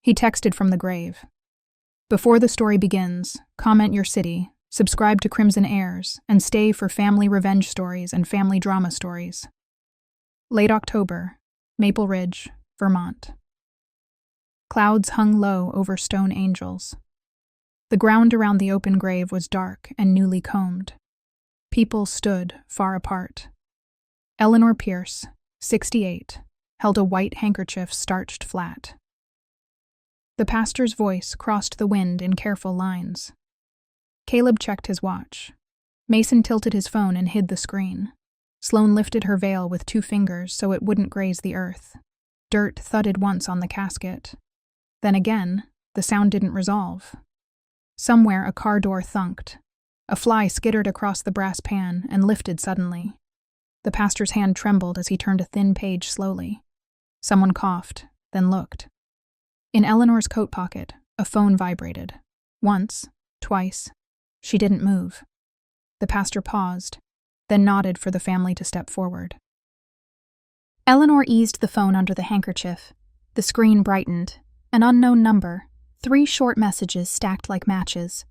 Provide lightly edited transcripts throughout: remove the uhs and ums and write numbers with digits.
He texted from the grave. Before the story begins, comment your city, subscribe to CrimsonHeirs, and stay for family revenge stories and family drama stories. Late October, Maple Ridge, Vermont. Clouds hung low over Stone Angels. The ground around the open grave was dark and newly combed. People stood far apart. Eleanor Pierce, 68, held a white handkerchief starched flat. The pastor's voice crossed the wind in careful lines. Caleb checked his watch. Mason tilted his phone and hid the screen. Sloane lifted her veil with 2 fingers so it wouldn't graze the earth. Dirt thudded once on the casket. Then again, the sound didn't resolve. Somewhere a car door thunked. A fly skittered across the brass pan and lifted suddenly. The pastor's hand trembled as he turned a thin page slowly. Someone coughed, then looked. In Eleanor's coat pocket, a phone vibrated. Once, twice. She didn't move. The pastor paused, then nodded for the family to step forward. Eleanor eased the phone under the handkerchief. The screen brightened. An unknown number. 3 short messages stacked like matches.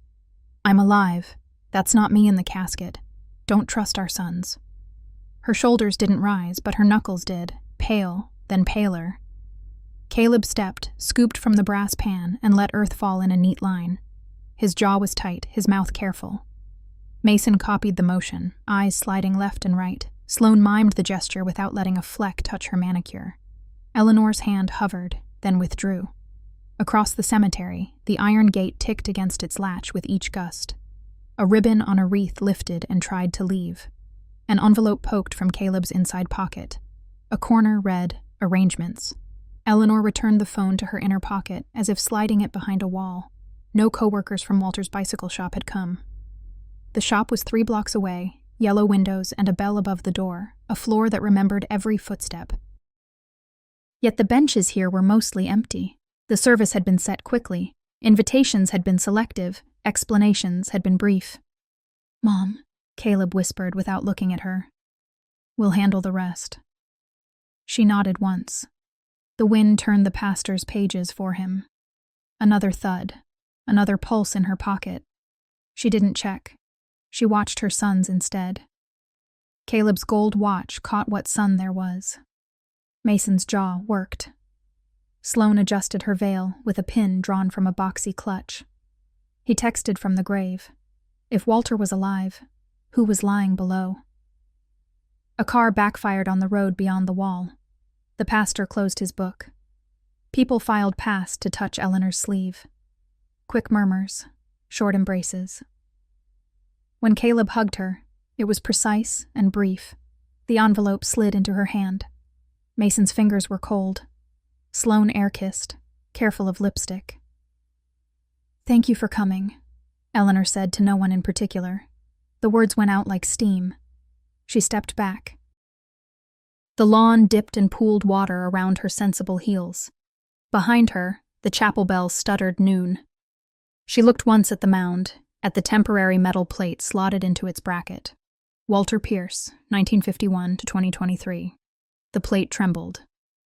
I'm alive. That's not me in the casket. Don't trust our sons. Her shoulders didn't rise, but her knuckles did, pale, then paler. Caleb stepped, scooped from the brass pan, and let earth fall in a neat line. His jaw was tight, his mouth careful. Mason copied the motion, eyes sliding left and right. Sloane mimed the gesture without letting a fleck touch her manicure. Eleanor's hand hovered, then withdrew. Across the cemetery, the iron gate ticked against its latch with each gust. A ribbon on a wreath lifted and tried to leave. An envelope poked from Caleb's inside pocket. A corner read, Arrangements. Eleanor returned the phone to her inner pocket, as if sliding it behind a wall. No coworkers from Walter's bicycle shop had come. The shop was 3 blocks away, yellow windows and a bell above the door, a floor that remembered every footstep. Yet the benches here were mostly empty. The service had been set quickly. Invitations had been selective. Explanations had been brief. "Mom," Caleb whispered without looking at her. "We'll handle the rest." She nodded once. The wind turned the pastor's pages for him. Another thud, another pulse in her pocket. She didn't check. She watched her sons instead. Caleb's gold watch caught what sun there was. Mason's jaw worked. Sloane adjusted her veil with a pin drawn from a boxy clutch. He texted from the grave. If Walter was alive, who was lying below? A car backfired on the road beyond the wall. The pastor closed his book. People filed past to touch Eleanor's sleeve. Quick murmurs, short embraces. When Caleb hugged her, it was precise and brief. The envelope slid into her hand. Mason's fingers were cold. Sloane air-kissed, careful of lipstick. "Thank you for coming," Eleanor said to no one in particular. The words went out like steam. She stepped back. The lawn dipped in pooled water around her sensible heels. Behind her, the chapel bell stuttered noon. She looked once at the mound, at the temporary metal plate slotted into its bracket. Walter Pierce, 1951 to 2023. The plate trembled.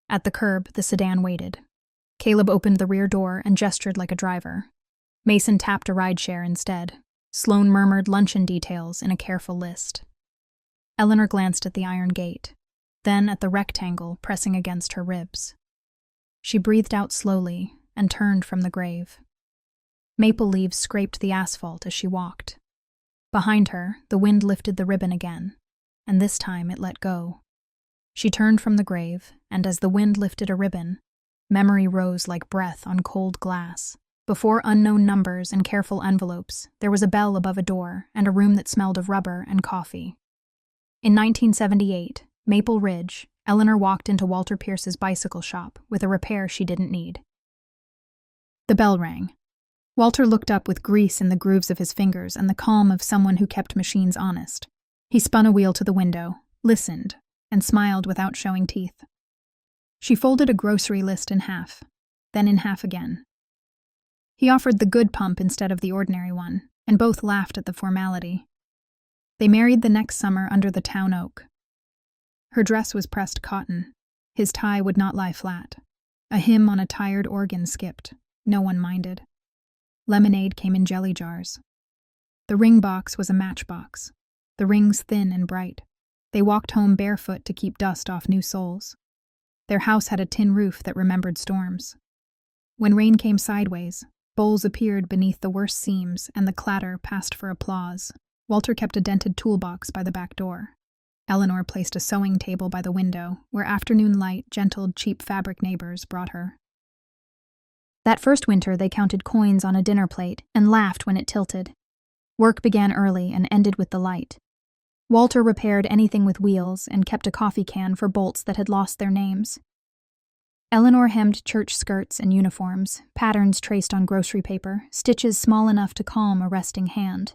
At the curb, the sedan waited. Caleb opened the rear door and gestured like a driver. Mason tapped a rideshare instead. Sloane murmured luncheon details in a careful list. Eleanor glanced at the iron gate, then at the rectangle pressing against her ribs. She breathed out slowly and turned from the grave. Maple leaves scraped the asphalt as she walked. Behind her, the wind lifted the ribbon again, and this time it let go. She turned from the grave, and as the wind lifted a ribbon, memory rose like breath on cold glass. Before unknown numbers and careful envelopes, there was a bell above a door and a room that smelled of rubber and coffee. In 1978, Maple Ridge, Eleanor walked into Walter Pierce's bicycle shop with a repair she didn't need. The bell rang. Walter looked up with grease in the grooves of his fingers and the calm of someone who kept machines honest. He spun a wheel to the window, listened, and smiled without showing teeth. She folded a grocery list in half, then in half again. He offered the good pump instead of the ordinary one, and both laughed at the formality. They married the next summer under the town oak. Her dress was pressed cotton. His tie would not lie flat. A hymn on a tired organ skipped. No one minded. Lemonade came in jelly jars. The ring box was a matchbox, the rings thin and bright. They walked home barefoot to keep dust off new soles. Their house had a tin roof that remembered storms. When rain came sideways, bowls appeared beneath the worst seams and the clatter passed for applause. Walter kept a dented toolbox by the back door. Eleanor placed a sewing table by the window, where afternoon light gentled cheap fabric neighbors brought her. That first winter they counted coins on a dinner plate and laughed when it tilted. Work began early and ended with the light. Walter repaired anything with wheels and kept a coffee can for bolts that had lost their names. Eleanor hemmed church skirts and uniforms, patterns traced on grocery paper, stitches small enough to calm a resting hand.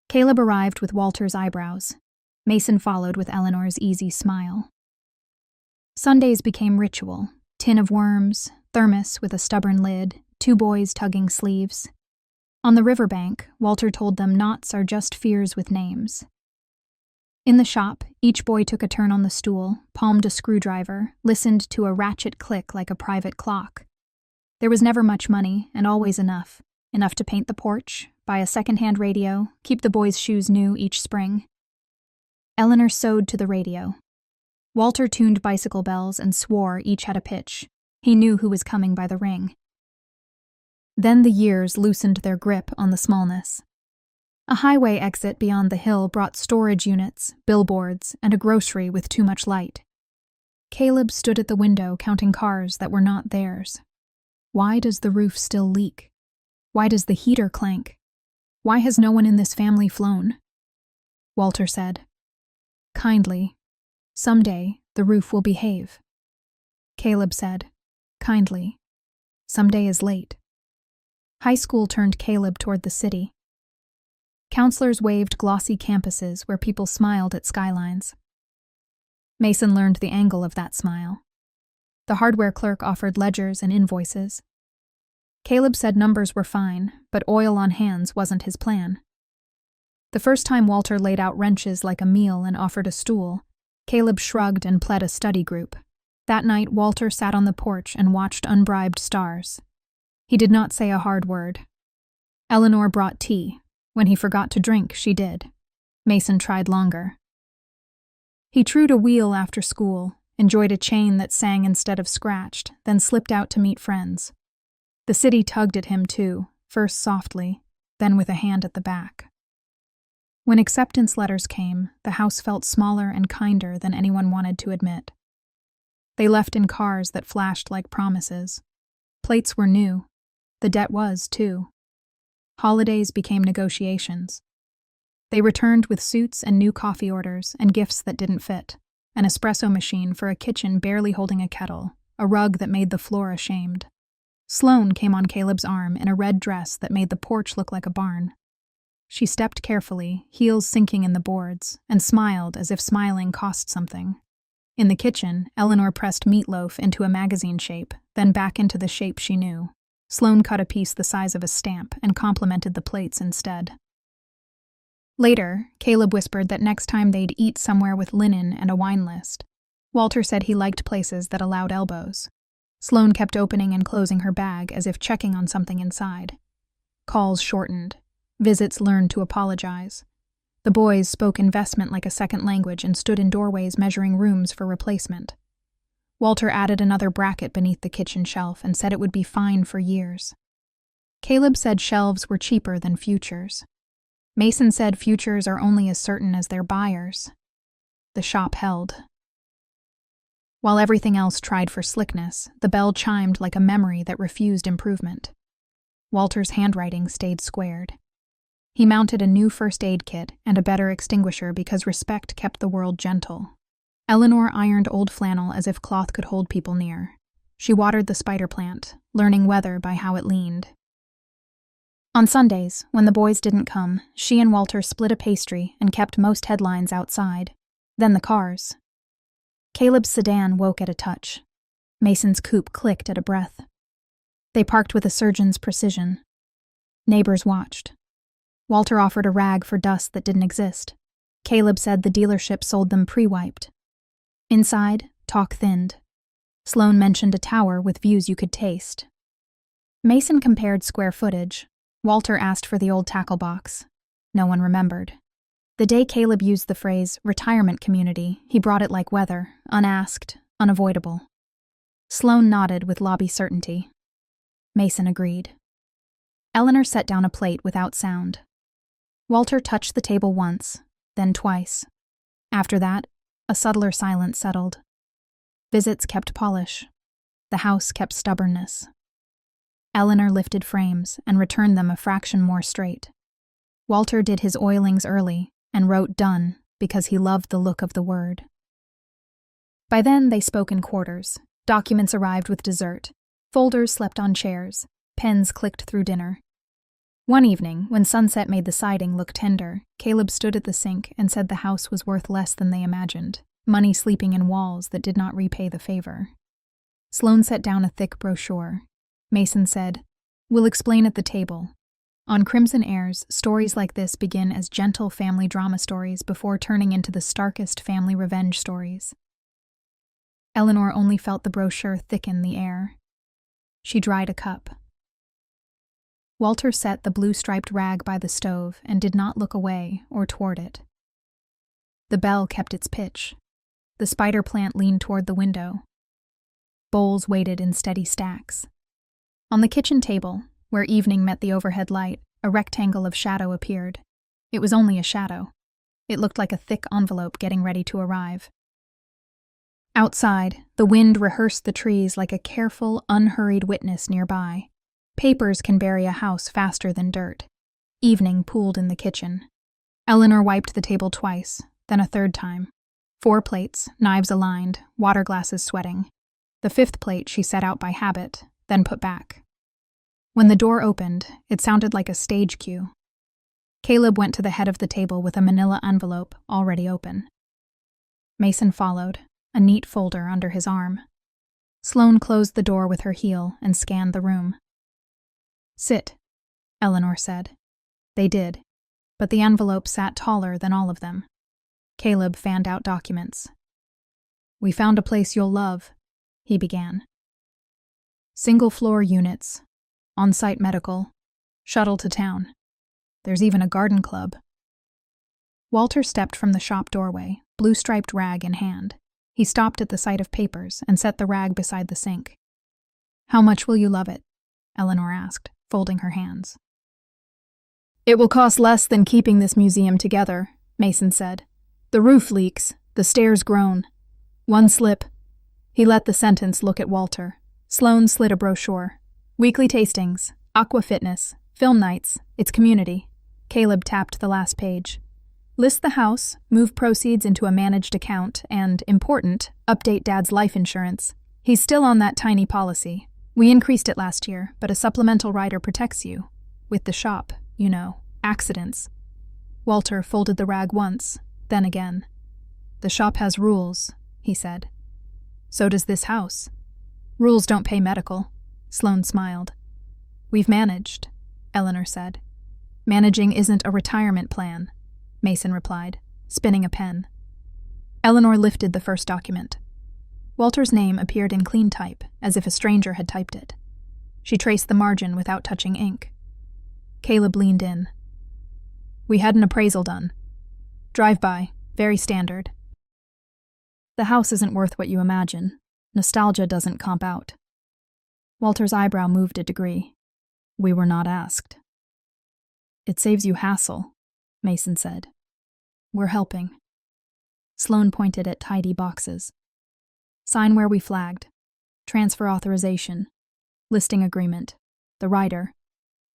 Caleb arrived with Walter's eyebrows. Mason followed with Eleanor's easy smile. Sundays became ritual: tin of worms, thermos with a stubborn lid, 2 boys tugging sleeves. On the riverbank, Walter told them knots are just fears with names. In the shop, each boy took a turn on the stool, palmed a screwdriver, listened to a ratchet click like a private clock. There was never much money, and always enough to paint the porch, buy a second-hand radio, keep the boys' shoes new each spring. Eleanor sewed to the radio. Walter tuned bicycle bells and swore each had a pitch. He knew who was coming by the ring. Then the years loosened their grip on the smallness. A highway exit beyond the hill brought storage units, billboards, and a grocery with too much light. Caleb stood at the window counting cars that were not theirs. Why does the roof still leak? Why does the heater clank? Why has no one in this family flown? Walter said, kindly, someday the roof will behave. Caleb said, kindly, someday is late. High school turned Caleb toward the city. Counselors waved glossy campuses where people smiled at skylines. Mason learned the angle of that smile. The hardware clerk offered ledgers and invoices. Caleb said numbers were fine, but oil on hands wasn't his plan. The first time Walter laid out wrenches like a meal and offered a stool, Caleb shrugged and pled a study group. That night, Walter sat on the porch and watched unbribed stars. He did not say a hard word. Eleanor brought tea. When he forgot to drink, she did. Mason tried longer. He trued a wheel after school, enjoyed a chain that sang instead of scratched, then slipped out to meet friends. The city tugged at him too, first softly, then with a hand at the back. When acceptance letters came, the house felt smaller and kinder than anyone wanted to admit. They left in cars that flashed like promises. Plates were new. The debt was, too. Holidays became negotiations. They returned with suits and new coffee orders and gifts that didn't fit, an espresso machine for a kitchen barely holding a kettle, a rug that made the floor ashamed. Sloane came on Caleb's arm in a red dress that made the porch look like a barn. She stepped carefully, heels sinking in the boards, and smiled as if smiling cost something. In the kitchen, Eleanor pressed meatloaf into a magazine shape, then back into the shape she knew. Sloane cut a piece the size of a stamp and complimented the plates instead. Later, Caleb whispered that next time they'd eat somewhere with linen and a wine list. Walter said he liked places that allowed elbows. Sloane kept opening and closing her bag as if checking on something inside. Calls shortened. Visits learned to apologize. The boys spoke investment like a second language and stood in doorways measuring rooms for replacement. Walter added another bracket beneath the kitchen shelf and said it would be fine for years. Caleb said shelves were cheaper than futures. Mason said futures are only as certain as their buyers. The shop held. While everything else tried for slickness, the bell chimed like a memory that refused improvement. Walter's handwriting stayed squared. He mounted a new first aid kit and a better extinguisher because respect kept the world gentle. Eleanor ironed old flannel as if cloth could hold people near. She watered the spider plant, learning weather by how it leaned. On Sundays, when the boys didn't come, she and Walter split a pastry and kept most headlines outside. Then the cars. Caleb's sedan woke at a touch. Mason's coupe clicked at a breath. They parked with a surgeon's precision. Neighbors watched. Walter offered a rag for dust that didn't exist. Caleb said the dealership sold them pre-wiped. Inside, talk thinned. Sloane mentioned a tower with views you could taste. Mason compared square footage. Walter asked for the old tackle box. No one remembered. The day Caleb used the phrase retirement community, he brought it like weather, unasked, unavoidable. Sloane nodded with lobby certainty. Mason agreed. Eleanor set down a plate without sound. Walter touched the table once, then twice. After that, a subtler silence settled. Visits kept polish. The house kept stubbornness. Eleanor lifted frames and returned them a fraction more straight. Walter did his oilings early and wrote "done" because he loved the look of the word. By then, they spoke in quarters. Documents arrived with dessert. Folders slept on chairs. Pens clicked through dinner. One evening, when sunset made the siding look tender, Caleb stood at the sink and said the house was worth less than they imagined, money sleeping in walls that did not repay the favor. Sloane set down a thick brochure. Mason said, "We'll explain at the table. On CrimsonHeirs, stories like this begin as gentle family drama stories before turning into the starkest family revenge stories." Eleanor only felt the brochure thicken the air. She dried a cup. Walter set the blue-striped rag by the stove and did not look away or toward it. The bell kept its pitch. The spider plant leaned toward the window. Bowls waited in steady stacks. On the kitchen table, where evening met the overhead light, a rectangle of shadow appeared. It was only a shadow. It looked like a thick envelope getting ready to arrive. Outside, the wind rehearsed the trees like a careful, unhurried witness nearby. Papers can bury a house faster than dirt. Evening pooled in the kitchen. Eleanor wiped the table twice, then a third time. 4 plates, knives aligned, water glasses sweating. The 5th plate she set out by habit, then put back. When the door opened, it sounded like a stage cue. Caleb went to the head of the table with a manila envelope already open. Mason followed, a neat folder under his arm. Sloane closed the door with her heel and scanned the room. "Sit," Eleanor said. They did, but the envelope sat taller than all of them. Caleb fanned out documents. "We found a place you'll love," he began. "Single-floor units, on-site medical, shuttle to town. There's even a garden club." Walter stepped from the shop doorway, blue-striped rag in hand. He stopped at the sight of papers and set the rag beside the sink. "How much will you love it?" Eleanor asked, folding her hands. "It will cost less than keeping this museum together," Mason said. "The roof leaks, the stairs groan. One slip." He let the sentence look at Walter. Sloane slid a brochure. "Weekly tastings, aqua fitness, film nights, its community." Caleb tapped the last page. "List the house, move proceeds into a managed account, and, important, update Dad's life insurance. He's still on that tiny policy. We increased it last year, but a supplemental rider protects you. With the shop, you know, accidents." Walter folded the rag once, then again. "The shop has rules," he said. "So does this house. Rules don't pay medical." Sloane smiled. "We've managed," Eleanor said. "Managing isn't a retirement plan," Mason replied, spinning a pen. Eleanor lifted the first document. Walter's name appeared in clean type, as if a stranger had typed it. She traced the margin without touching ink. Caleb leaned in. "We had an appraisal done. Drive-by, very standard. The house isn't worth what you imagine. Nostalgia doesn't comp out." Walter's eyebrow moved a degree. "We were not asked." "It saves you hassle," Mason said. "We're helping." Sloane pointed at tidy boxes. "Sign where we flagged. Transfer authorization. Listing agreement. The rider.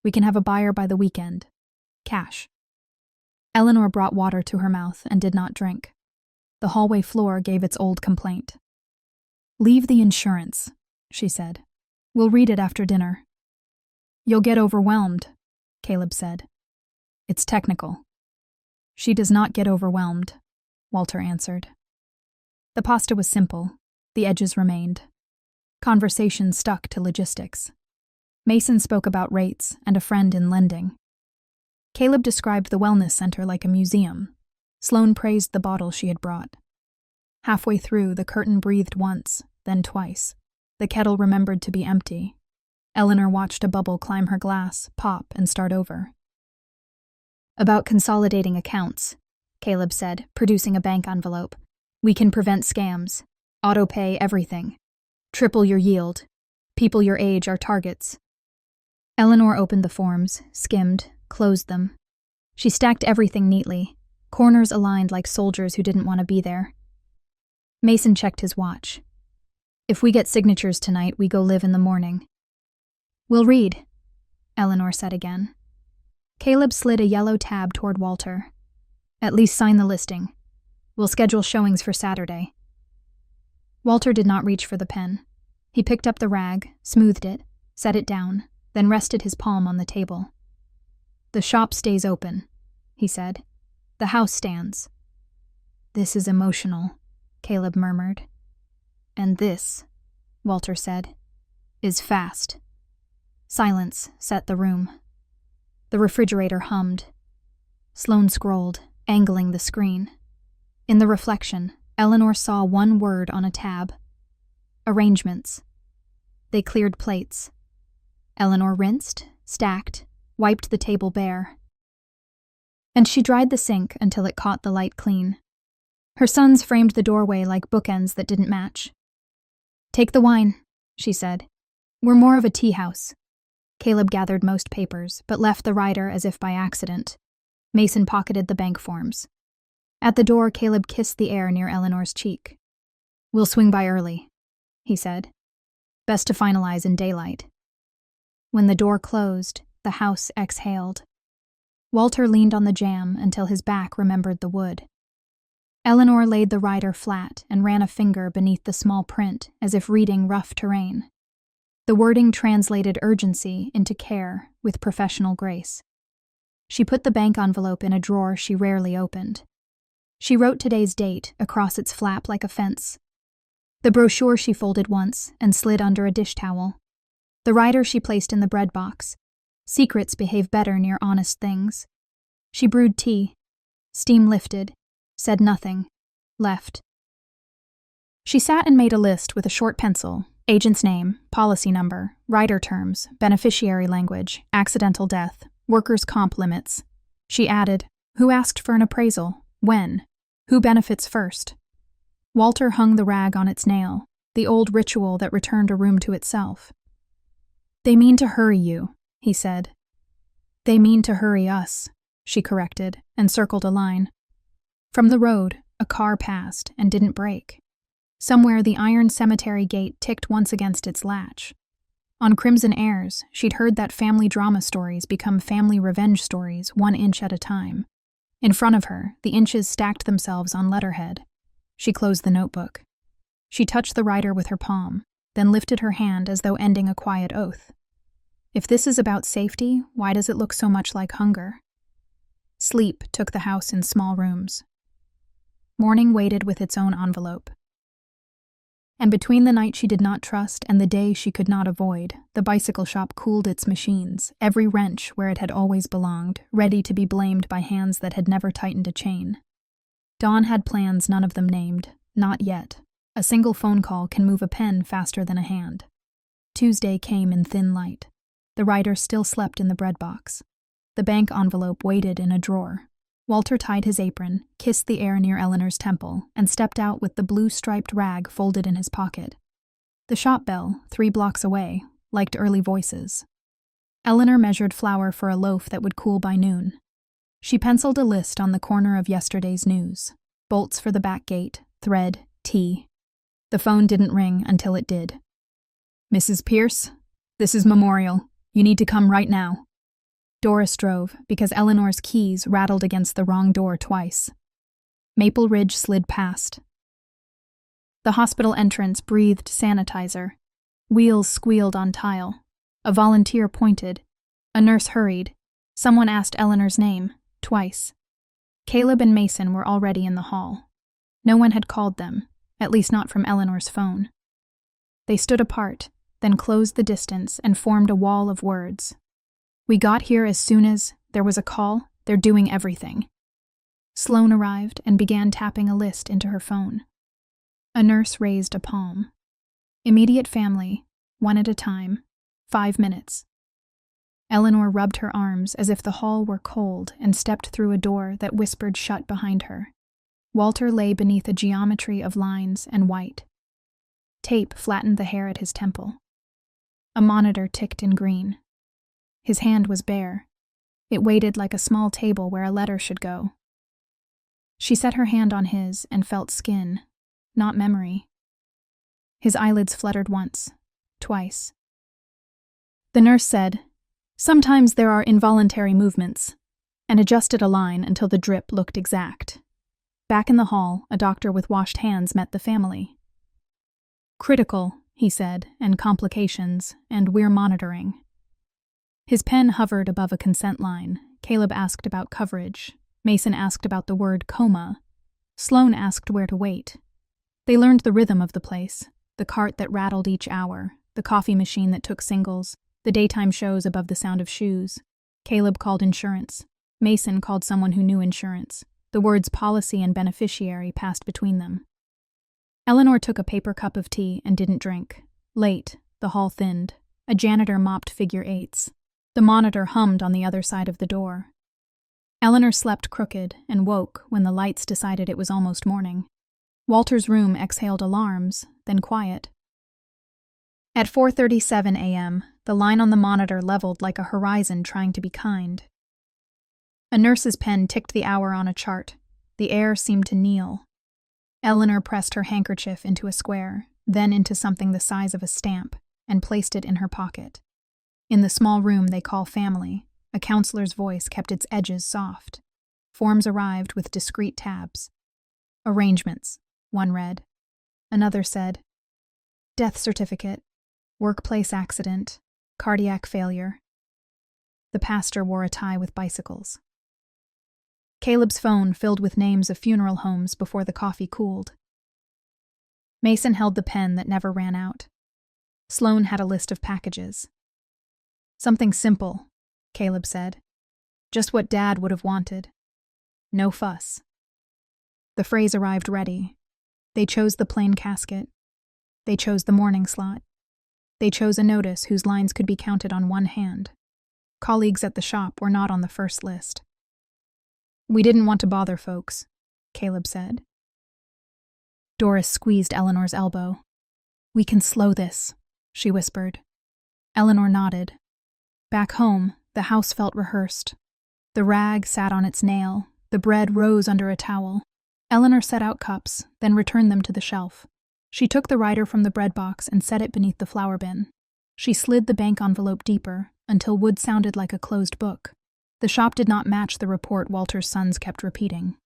We can have a buyer by the weekend. Cash." Eleanor brought water to her mouth and did not drink. The hallway floor gave its old complaint. "Leave the insurance," she said. "We'll read it after dinner." "You'll get overwhelmed," Caleb said. "It's technical." "She does not get overwhelmed," Walter answered. The pasta was simple. The edges remained. Conversation stuck to logistics. Mason spoke about rates and a friend in lending. Caleb described the wellness center like a museum. Sloane praised the bottle she had brought. Halfway through, the curtain breathed once, then twice. The kettle remembered to be empty. Eleanor watched a bubble climb her glass, pop, and start over. "About consolidating accounts," Caleb said, producing a bank envelope. "We can prevent scams. Auto-pay everything. Triple your yield. People your age are targets." Eleanor opened the forms, skimmed, closed them. She stacked everything neatly, corners aligned like soldiers who didn't want to be there. Mason checked his watch. "If we get signatures tonight, we go live in the morning." "We'll read," Eleanor said again. Caleb slid a yellow tab toward Walter. "At least sign the listing. We'll schedule showings for Saturday." Walter did not reach for the pen. He picked up the rag, smoothed it, set it down, then rested his palm on the table. "The shop stays open," he said. "The house stands." "This is emotional," Caleb murmured. "And this," Walter said, "is fast." Silence set the room. The refrigerator hummed. Sloane scrolled, angling the screen. In the reflection, Eleanor saw one word on a tab. Arrangements. They cleared plates. Eleanor rinsed, stacked, wiped the table bare. And she dried the sink until it caught the light clean. Her sons framed the doorway like bookends that didn't match. "Take the wine," she said. "We're more of a tea house." Caleb gathered most papers, but left the rider as if by accident. Mason pocketed the bank forms. At the door, Caleb kissed the air near Eleanor's cheek. "We'll swing by early," he said. "Best to finalize in daylight." When the door closed, the house exhaled. Walter leaned on the jamb until his back remembered the wood. Eleanor laid the rider flat and ran a finger beneath the small print as if reading rough terrain. The wording translated urgency into care with professional grace. She put the bank envelope in a drawer she rarely opened. She wrote today's date across its flap like a fence. The brochure she folded once and slid under a dish towel. The rider she placed in the bread box. Secrets behave better near honest things. She brewed tea. Steam lifted. Said nothing. Left. She sat and made a list with a short pencil. Agent's name, policy number, rider terms, beneficiary language, accidental death, workers' comp limits. She added, who asked for an appraisal, when, who benefits first. Walter hung the rag on its nail, the old ritual that returned a room to itself. "They mean to hurry you," he said. "They mean to hurry us," she corrected, and circled a line. From the road, a car passed and didn't brake. Somewhere the iron cemetery gate ticked once against its latch. On CrimsonHeirs, she'd heard that family drama stories become family revenge stories 1 inch at a time. In front of her, the inches stacked themselves on letterhead. She closed the notebook. She touched the rider with her palm, then lifted her hand as though ending a quiet oath. If this is about safety, why does it look so much like hunger? Sleep took the house in small rooms. Morning waited with its own envelope. And between the night she did not trust and the day she could not avoid, the bicycle shop cooled its machines, every wrench where it had always belonged, ready to be blamed by hands that had never tightened a chain. Dawn had plans, none of them named. Not yet. A single phone call can move a pen faster than a hand. Tuesday came in thin light. The rider still slept in the bread box. The bank envelope waited in a drawer. Walter tied his apron, kissed the air near Eleanor's temple, and stepped out with the blue-striped rag folded in his pocket. The shop bell, 3 blocks away, liked early voices. Eleanor measured flour for a loaf that would cool by noon. She penciled a list on the corner of yesterday's news. Bolts for the back gate, thread, tea. The phone didn't ring until it did. "Mrs. Pierce, this is Memorial. You need to come right now." Doris drove because Eleanor's keys rattled against the wrong door twice. Maple Ridge slid past. The hospital entrance breathed sanitizer. Wheels squealed on tile. A volunteer pointed. A nurse hurried. Someone asked Eleanor's name, twice. Caleb and Mason were already in the hall. No one had called them, at least not from Eleanor's phone. They stood apart, then closed the distance and formed a wall of words. "We got here as soon as there was a call. They're doing everything." Sloane arrived and began tapping a list into her phone. A nurse raised a palm. Immediate family, one at a time, 5 minutes. Eleanor rubbed her arms as if the hall were cold and stepped through a door that whispered shut behind her. Walter lay beneath a geometry of lines and white. Tape flattened the hair at his temple. A monitor ticked in green. His hand was bare. It weighted like a small table where a letter should go. She set her hand on his and felt skin, not memory. His eyelids fluttered once, twice. The nurse said, "Sometimes there are involuntary movements," and adjusted a line until the drip looked exact. Back in the hall, a doctor with washed hands met the family. "Critical," he said, "and complications, and we're monitoring." His pen hovered above a consent line. Caleb asked about coverage. Mason asked about the word coma. Sloane asked where to wait. They learned the rhythm of the place, the cart that rattled each hour, the coffee machine that took singles, the daytime shows above the sound of shoes. Caleb called insurance. Mason called someone who knew insurance. The words policy and beneficiary passed between them. Eleanor took a paper cup of tea and didn't drink. Late, the hall thinned. A janitor mopped figure eights. The monitor hummed on the other side of the door. Eleanor slept crooked and woke when the lights decided it was almost morning. Walter's room exhaled alarms, then quiet. At 4:37 a.m., the line on the monitor leveled like a horizon trying to be kind. A nurse's pen ticked the hour on a chart. The air seemed to kneel. Eleanor pressed her handkerchief into a square, then into something the size of a stamp, and placed it in her pocket. In the small room they call family, a counselor's voice kept its edges soft. Forms arrived with discreet tabs. Arrangements, one read. Another said, death certificate, workplace accident, cardiac failure. The pastor wore a tie with bicycles. Caleb's phone filled with names of funeral homes before the coffee cooled. Mason held the pen that never ran out. Sloane had a list of packages. Something simple, Caleb said. Just what Dad would have wanted. No fuss. The phrase arrived ready. They chose the plain casket. They chose the morning slot. They chose a notice whose lines could be counted on one hand. Colleagues at the shop were not on the first list. We didn't want to bother folks, Caleb said. Doris squeezed Eleanor's elbow. We can slow this, she whispered. Eleanor nodded. Back home, the house felt rehearsed. The rag sat on its nail. The bread rose under a towel. Eleanor set out cups, then returned them to the shelf. She took the rider from the bread box and set it beneath the flour bin. She slid the bank envelope deeper, until wood sounded like a closed book. The shop did not match the report Walter's sons kept repeating.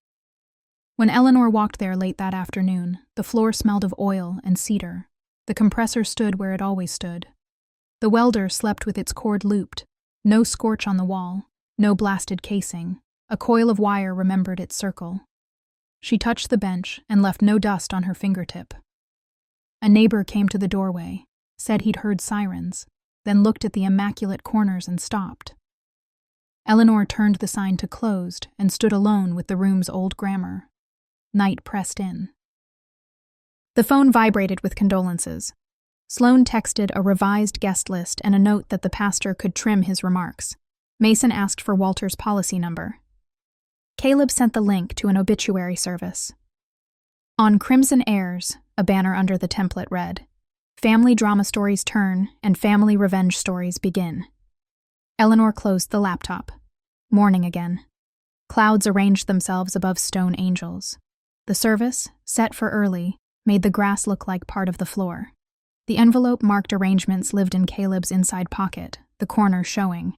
When Eleanor walked there late that afternoon, the floor smelled of oil and cedar. The compressor stood where it always stood. The welder slept with its cord looped. No scorch on the wall, no blasted casing. A coil of wire remembered its circle. She touched the bench and left no dust on her fingertip. A neighbor came to the doorway, said he'd heard sirens, then looked at the immaculate corners and stopped. Eleanor turned the sign to closed and stood alone with the room's old grammar. Night pressed in. The phone vibrated with condolences. Sloane texted a revised guest list and a note that the pastor could trim his remarks. Mason asked for Walter's policy number. Caleb sent the link to an obituary service. On CrimsonHeirs, a banner under the template read, Family drama stories turn and family revenge stories begin. Eleanor closed the laptop. Morning again. Clouds arranged themselves above stone angels. The service, set for early, made the grass look like part of the floor. The envelope-marked arrangements lived in Caleb's inside pocket, the corner showing.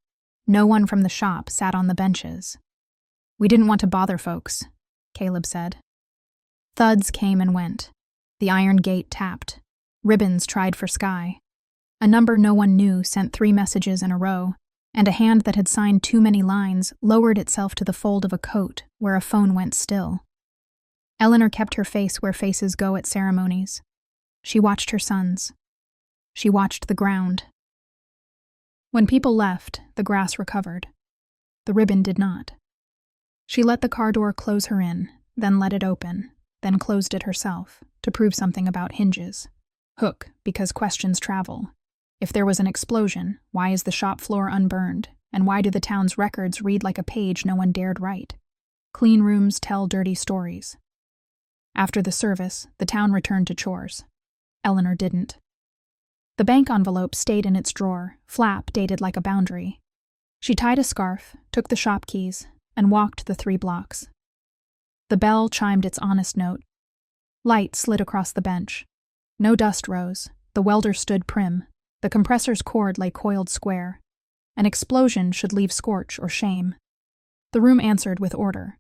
No one from the shop sat on the benches. We didn't want to bother folks, Caleb said. Thuds came and went. The iron gate tapped. Ribbons tried for sky. A number no one knew sent 3 messages in a row, and a hand that had signed too many lines lowered itself to the fold of a coat where a phone went still. Eleanor kept her face where faces go at ceremonies. She watched her sons. She watched the ground. When people left, the grass recovered. The ribbon did not. She let the car door close her in, then let it open, then closed it herself, to prove something about hinges. Hook, because questions travel. If there was an explosion, why is the shop floor unburned? And why do the town's records read like a page no one dared write? Clean rooms tell dirty stories. After the service, the town returned to chores. Eleanor didn't. The bank envelope stayed in its drawer, flap dated like a boundary. She tied a scarf, took the shop keys, and walked the 3 blocks. The bell chimed its honest note. Light slid across the bench. No dust rose. The welder stood prim. The compressor's cord lay coiled square. An explosion should leave scorch or shame. The room answered with order.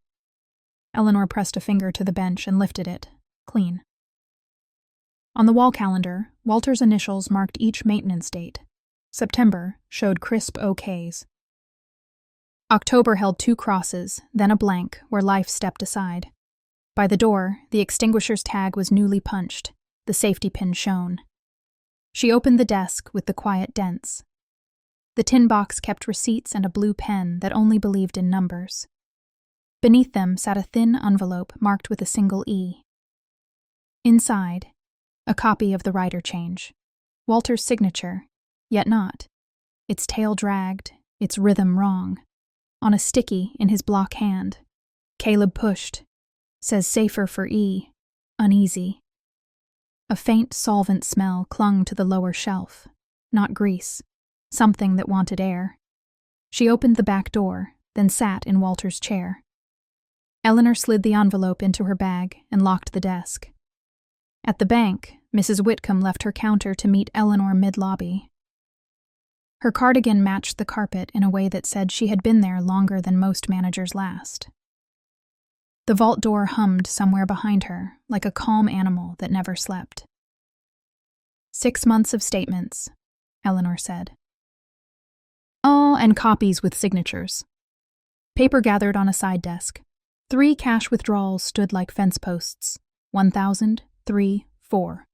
Eleanor pressed a finger to the bench and lifted it. Clean. On the wall calendar, Walter's initials marked each maintenance date. September showed crisp OKs. October held 2 crosses, then a blank where life stepped aside. By the door, the extinguisher's tag was newly punched. The safety pin shone. She opened the desk with the quiet dents. The tin box kept receipts and a blue pen that only believed in numbers. Beneath them sat a thin envelope marked with a single E. Inside, a copy of the rider change. Walter's signature, yet not. Its tail dragged, its rhythm wrong. On a sticky in his block hand. Caleb pushed. Says safer for E. Uneasy. A faint solvent smell clung to the lower shelf. Not grease. Something that wanted air. She opened the back door, then sat in Walter's chair. Eleanor slid the envelope into her bag and locked the desk. At the bank, Mrs. Whitcomb left her counter to meet Eleanor mid-lobby. Her cardigan matched the carpet in a way that said she had been there longer than most managers last. The vault door hummed somewhere behind her, like a calm animal that never slept. 6 months of statements, Eleanor said. Oh, and copies with signatures. Paper gathered on a side desk. 3 cash withdrawals stood like fence posts. 1,000, 3, 4.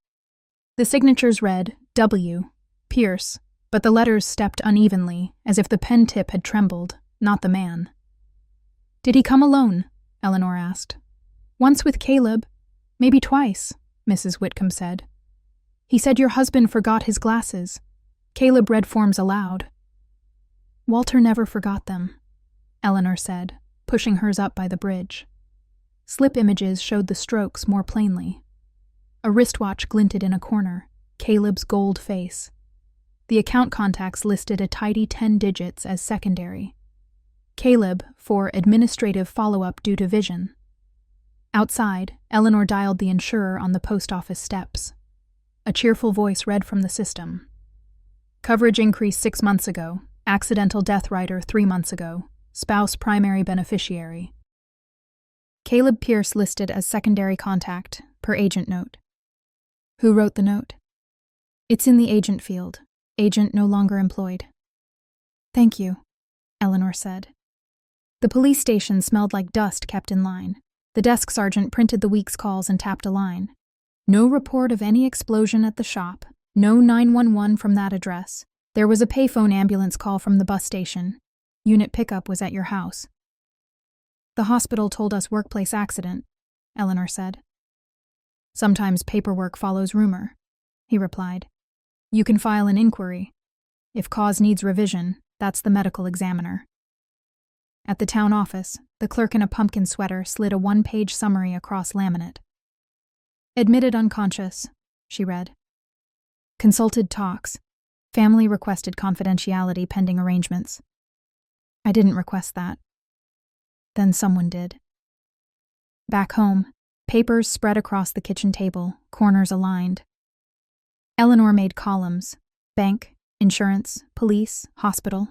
The signatures read W. Pierce, but the letters stepped unevenly, as if the pen tip had trembled, not the man. Did he come alone? Eleanor asked. Once with Caleb. Maybe twice, Mrs. Whitcomb said. He said your husband forgot his glasses. Caleb read forms aloud. Walter never forgot them, Eleanor said, pushing hers up by the bridge. Slip images showed the strokes more plainly. A wristwatch glinted in a corner, Caleb's gold face. The account contacts listed a tidy 10 digits as secondary. Caleb for administrative follow-up due to vision. Outside, Eleanor dialed the insurer on the post office steps. A cheerful voice read from the system. Coverage increased 6 months ago. Accidental death rider 3 months ago. Spouse primary beneficiary. Caleb Pierce listed as secondary contact, per agent note. Who wrote the note? It's in the agent field. Agent no longer employed. Thank you, Eleanor said. The police station smelled like dust kept in line. The desk sergeant printed the week's calls and tapped a line. No report of any explosion at the shop. No 911 from that address. There was a payphone ambulance call from the bus station. Unit pickup was at your house. The hospital told us workplace accident, Eleanor said. Sometimes paperwork follows rumor, he replied. You can file an inquiry. If cause needs revision, that's the medical examiner. At the town office, the clerk in a pumpkin sweater slid a 1-page summary across laminate. Admitted unconscious, she read. Consulted talks. Family requested confidentiality pending arrangements. I didn't request that. Then someone did. Back home, papers spread across the kitchen table, corners aligned. Eleanor made columns: bank, insurance, police, hospital.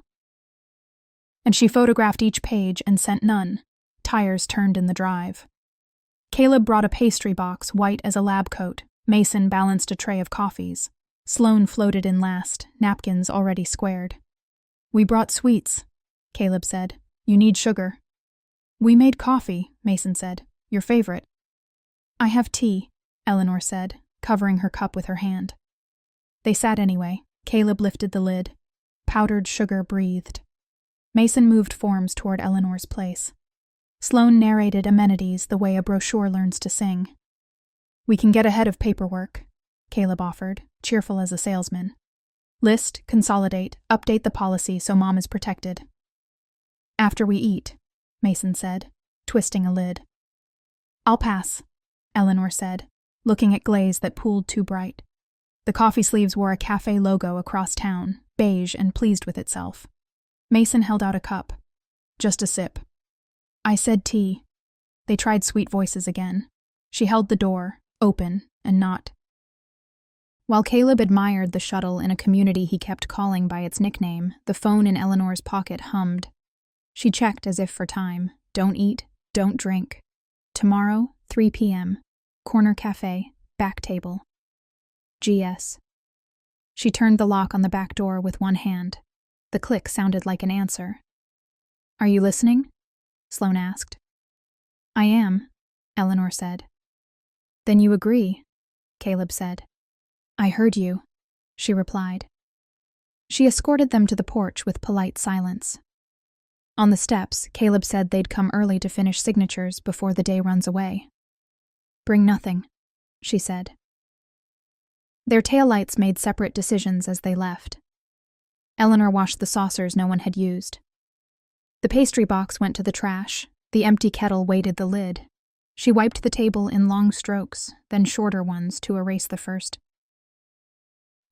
And she photographed each page and sent none. Tires turned in the drive. Caleb brought a pastry box white as a lab coat. Mason balanced a tray of coffees. Sloane floated in last, napkins already squared. We brought sweets, Caleb said. You need sugar. We made coffee, Mason said. Your favorite. I have tea, Eleanor said, covering her cup with her hand. They sat anyway. Caleb lifted the lid. Powdered sugar breathed. Mason moved forms toward Eleanor's place. Sloane narrated amenities the way a brochure learns to sing. We can get ahead of paperwork. Caleb offered, cheerful as a salesman. List, consolidate, update the policy so Mom is protected. After we eat, Mason said, twisting a lid. I'll pass, Eleanor said, looking at glaze that pooled too bright. The coffee sleeves wore a cafe logo across town, beige and pleased with itself. Mason held out a cup. Just a sip. I said tea. They tried sweet voices again. She held the door, open and not. While Caleb admired the shuttle in a community he kept calling by its nickname, the phone in Eleanor's pocket hummed. She checked as if for time. Don't eat, don't drink. Tomorrow, 3 p.m. Corner cafe, back table. GS. She turned the lock on the back door with one hand. The click sounded like an answer. Are you listening? Sloane asked. I am, Eleanor said. Then you agree, Caleb said. I heard you, she replied. She escorted them to the porch with polite silence. On the steps, Caleb said they'd come early to finish signatures before the day runs away. Bring nothing, she said. Their taillights made separate decisions as they left. Eleanor washed the saucers no one had used. The pastry box went to the trash. The empty kettle weighted the lid. She wiped the table in long strokes, then shorter ones to erase the first.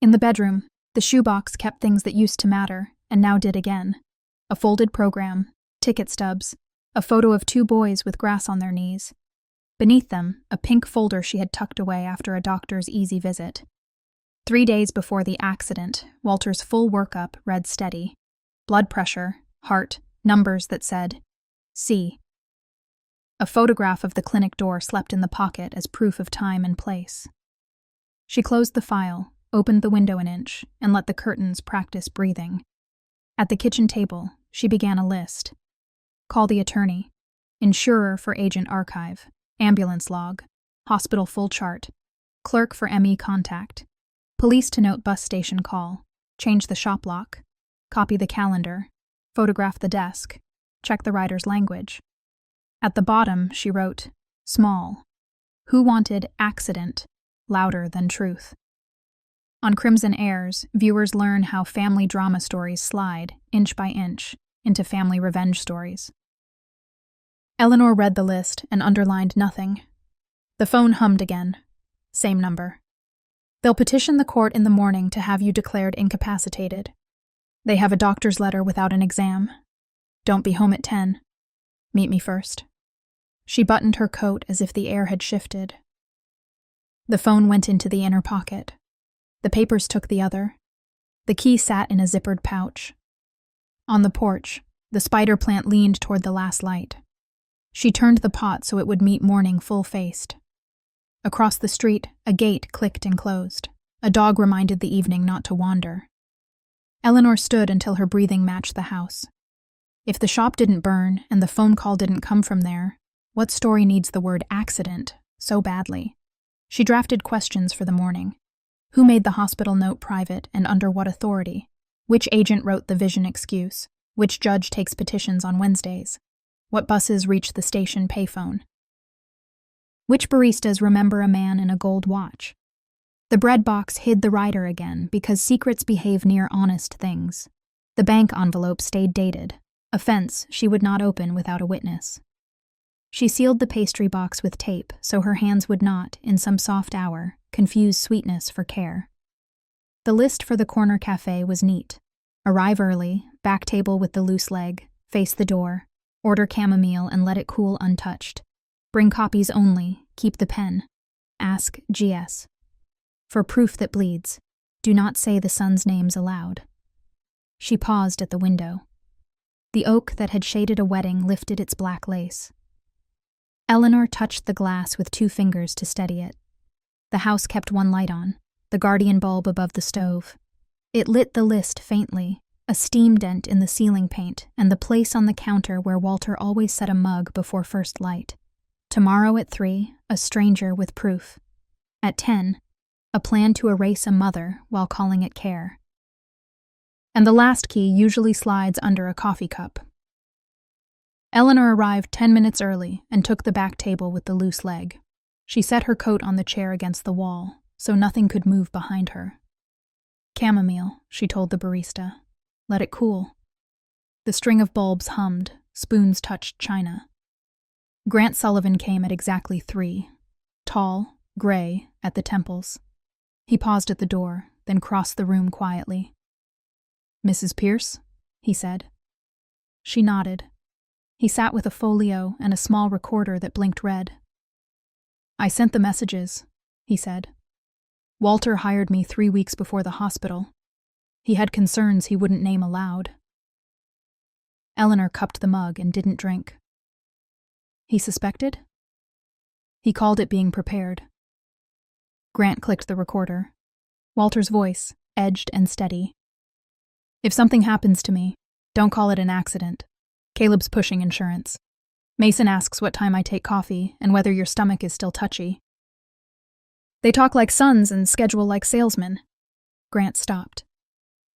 In the bedroom, the shoebox kept things that used to matter, and now did again. A folded program, ticket stubs, a photo of 2 boys with grass on their knees. Beneath them, a pink folder she had tucked away after a doctor's easy visit. 3 days before the accident, Walter's full workup read steady. Blood pressure, heart, numbers that said, C. A photograph of the clinic door slept in the pocket as proof of time and place. She closed the file, opened the window an inch, and let the curtains practice breathing. At the kitchen table, she began a list. Call the attorney. Insurer for agent archive. Ambulance log. Hospital full chart. Clerk for ME contact. Police to note bus station call. Change the shop lock. Copy the calendar. Photograph the desk. Check the writer's language. At the bottom, she wrote, small. Who wanted accident louder than truth? On CrimsonHeirs, viewers learn how family drama stories slide, inch by inch, into family revenge stories. Eleanor read the list and underlined nothing. The phone hummed again. Same number. They'll petition the court in the morning to have you declared incapacitated. They have a doctor's letter without an exam. Don't be home at 10. Meet me first. She buttoned her coat as if the air had shifted. The phone went into the inner pocket. The papers took the other. The key sat in a zippered pouch. On the porch, the spider plant leaned toward the last light. She turned the pot so it would meet morning full-faced. Across the street, a gate clicked and closed. A dog reminded the evening not to wander. Eleanor stood until her breathing matched the house. If the shop didn't burn and the phone call didn't come from there, what story needs the word accident so badly? She drafted questions for the morning. Who made the hospital note private and under what authority? Which agent wrote the vision excuse? Which judge takes petitions on Wednesdays? What buses reach the station payphone? Which baristas remember a man in a gold watch? The bread box hid the writer again because secrets behave near honest things. The bank envelope stayed dated, a fence she would not open without a witness. She sealed the pastry box with tape so her hands would not, in some soft hour, confuse sweetness for care. The list for the corner cafe was neat. Arrive early, back table with the loose leg, face the door, order chamomile and let it cool untouched. Bring copies only, keep the pen. Ask GS. For proof that bleeds, do not say the son's names aloud. She paused at the window. The oak that had shaded a wedding lifted its black lace. Eleanor touched the glass with 2 fingers to steady it. The house kept one light on, the guardian bulb above the stove. It lit the list faintly, a steam dent in the ceiling paint, and the place on the counter where Walter always set a mug before first light. Tomorrow at 3, a stranger with proof. At 10, a plan to erase a mother while calling it care. And the last key usually slides under a coffee cup. Eleanor arrived 10 minutes early and took the back table with the loose leg. She set her coat on the chair against the wall, so nothing could move behind her. Chamomile, she told the barista. Let it cool. The string of bulbs hummed, spoons touched china. Grant Sullivan came at exactly 3, tall, gray, at the temples. He paused at the door, then crossed the room quietly. "Mrs. Pierce?" he said. She nodded. He sat with a folio and a small recorder that blinked red. "I sent the messages," he said. "Walter hired me 3 weeks before the hospital. He had concerns he wouldn't name aloud." Eleanor cupped the mug and didn't drink. "He suspected?" "He called it being prepared." Grant clicked the recorder. Walter's voice, edged and steady. "If something happens to me, don't call it an accident. Caleb's pushing insurance. Mason asks what time I take coffee and whether your stomach is still touchy. They talk like sons and schedule like salesmen." Grant stopped.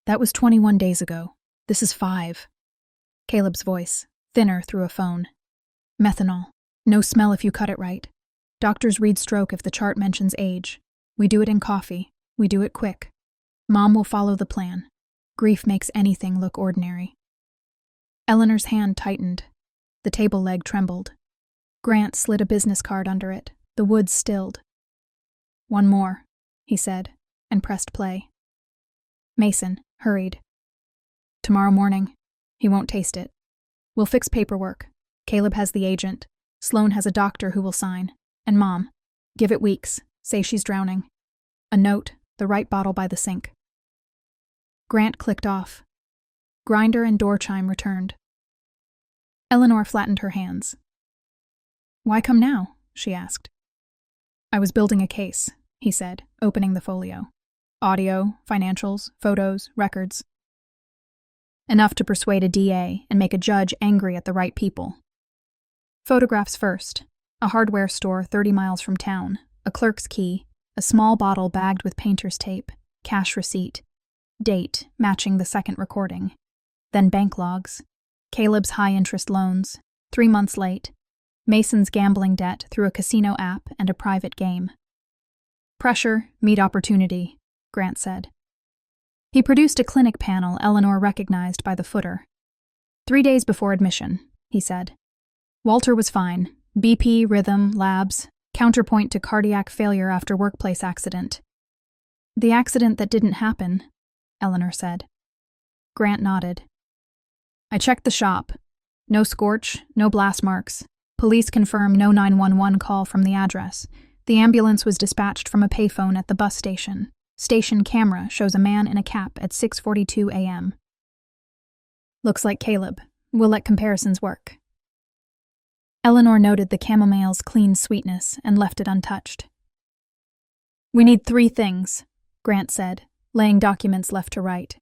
"That was 21 days ago. This is 5. Caleb's voice, thinner through a phone. "Methanol. No smell if you cut it right. Doctors read stroke if the chart mentions age. We do it in coffee. We do it quick. Mom will follow the plan. Grief makes anything look ordinary." Eleanor's hand tightened. The table leg trembled. Grant slid a business card under it. The woods stilled. "One more," he said, and pressed play. Mason hurried. "Tomorrow morning. He won't taste it. We'll fix paperwork. Caleb has the agent. Sloan has a doctor who will sign. And Mom, give it weeks. Say she's drowning. A note, the right bottle by the sink." Grant clicked off. Grinder and door chime returned. Eleanor flattened her hands. "Why come now?" she asked. "I was building a case," he said, opening the folio. "Audio, financials, photos, records. Enough to persuade a DA and make a judge angry at the right people. Photographs first. A hardware store 30 miles from town, a clerk's key, a small bottle bagged with painter's tape, cash receipt, date matching the second recording. Then bank logs. Caleb's high-interest loans, 3 months late. Mason's gambling debt through a casino app and a private game. Pressure, meet opportunity, Grant said. He produced a clinic panel Eleanor recognized by the footer. 3 days before admission, he said. Walter was fine. BP, rhythm, labs, counterpoint to cardiac failure after workplace accident. The accident that didn't happen, Eleanor said. Grant nodded. I checked the shop. No scorch, no blast marks. Police confirm no 911 call from the address. The ambulance was dispatched from a payphone at the bus station. Station camera shows a man in a cap at 6:42 a.m. Looks like Caleb. We'll let comparisons work. Eleanor noted the chamomile's clean sweetness and left it untouched. We need 3 things, Grant said, laying documents left to right.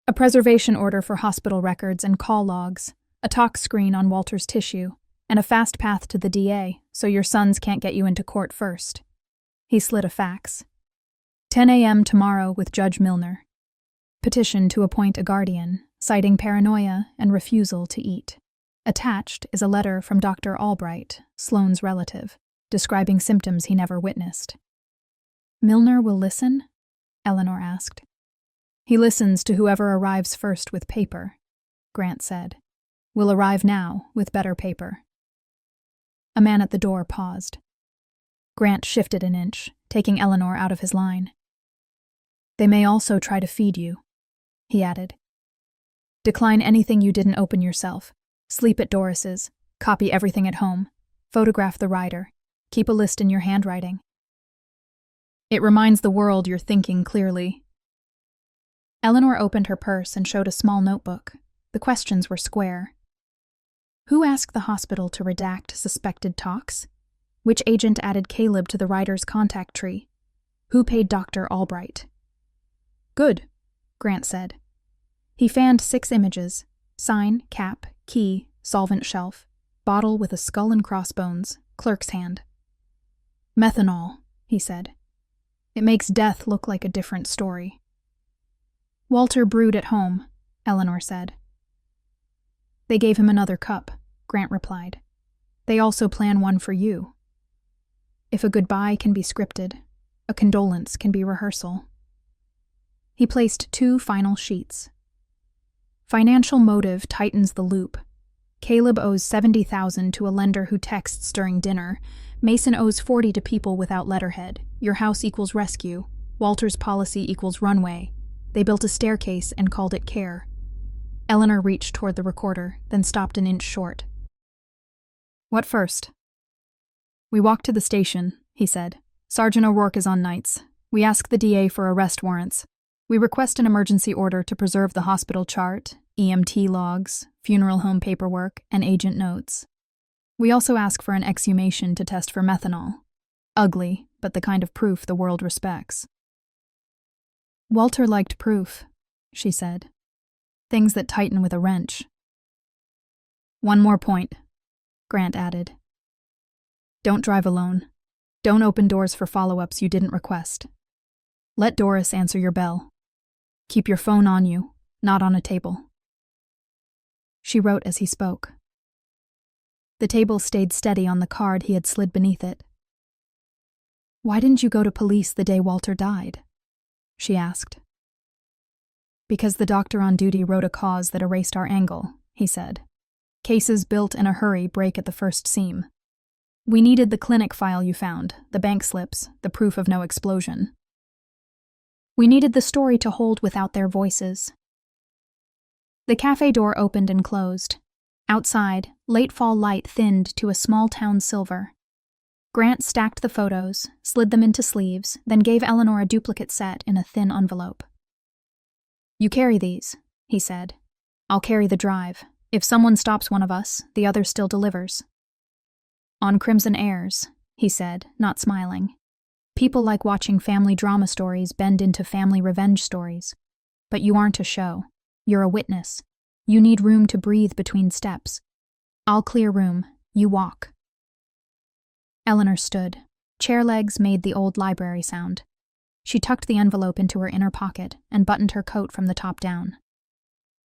A preservation order for hospital records and call logs, a tox screen on Walter's tissue, and a fast path to the DA so your sons can't get you into court first. He slid a fax. 10 a.m. tomorrow with Judge Milner. Petition to appoint a guardian, citing paranoia and refusal to eat. Attached is a letter from Dr. Albright, Sloane's relative, describing symptoms he never witnessed. Milner will listen? Eleanor asked. He listens to whoever arrives first with paper, Grant said. Will arrive now with better paper. A man at the door paused. Grant shifted an inch, taking Eleanor out of his line. They may also try to feed you, he added. Decline anything you didn't open yourself. Sleep at Doris's. Copy everything at home. Photograph the rider. Keep a list in your handwriting. It reminds the world you're thinking clearly. Eleanor opened her purse and showed a small notebook. The questions were square. Who asked the hospital to redact suspected talks? Which agent added Caleb to the rider's contact tree? Who paid Dr. Albright? Good, Grant said. He fanned 6 images. Sign, cap, key, solvent shelf, bottle with a skull and crossbones, clerk's hand. Methanol, he said. It makes death look like a different story. Walter brewed at home, Eleanor said. They gave him another cup, Grant replied. They also plan one for you. If a goodbye can be scripted, A condolence can be rehearsal. He placed 2 final sheets. Financial motive tightens the loop. Caleb owes $70,000 to a lender who texts during dinner. Mason owes $40,000 to people without letterhead. Your house equals rescue. Walter's policy equals runway. They built a staircase and called it care. Eleanor reached toward the recorder, then stopped an inch short. What first? We walked to the station, he said. Sergeant O'Rourke is on nights. We ask the DA for arrest warrants. We request an emergency order to preserve the hospital chart, EMT logs, funeral home paperwork, and agent notes. We also ask for an exhumation to test for methanol. Ugly, but the kind of proof the world respects. Walter liked proof, she said. Things that tighten with a wrench. One more point, Grant added. Don't drive alone. Don't open doors for follow-ups you didn't request. Let Doris answer your bell. Keep your phone on you, not on a table. She wrote as he spoke. The table stayed steady on the card he had slid beneath it. Why didn't you go to police the day Walter died? She asked. Because the doctor on duty wrote a cause that erased our angle, he said. Cases built in a hurry break at the first seam. We needed the clinic file you found, the bank slips, the proof of no explosion. We needed the story to hold without their voices. The cafe door opened and closed. Outside, late fall light thinned to a small town silver. Grant stacked the photos, slid them into sleeves, then gave Eleanor a duplicate set in a thin envelope. You carry these, he said. I'll carry the drive. If someone stops one of us, the other still delivers. On CrimsonHeirs, he said, not smiling. People like watching family drama stories bend into family revenge stories. But you aren't a show. You're a witness. You need room to breathe between steps. I'll clear room. You walk. Eleanor stood. Chair legs made the old library sound. She tucked the envelope into her inner pocket and buttoned her coat from the top down.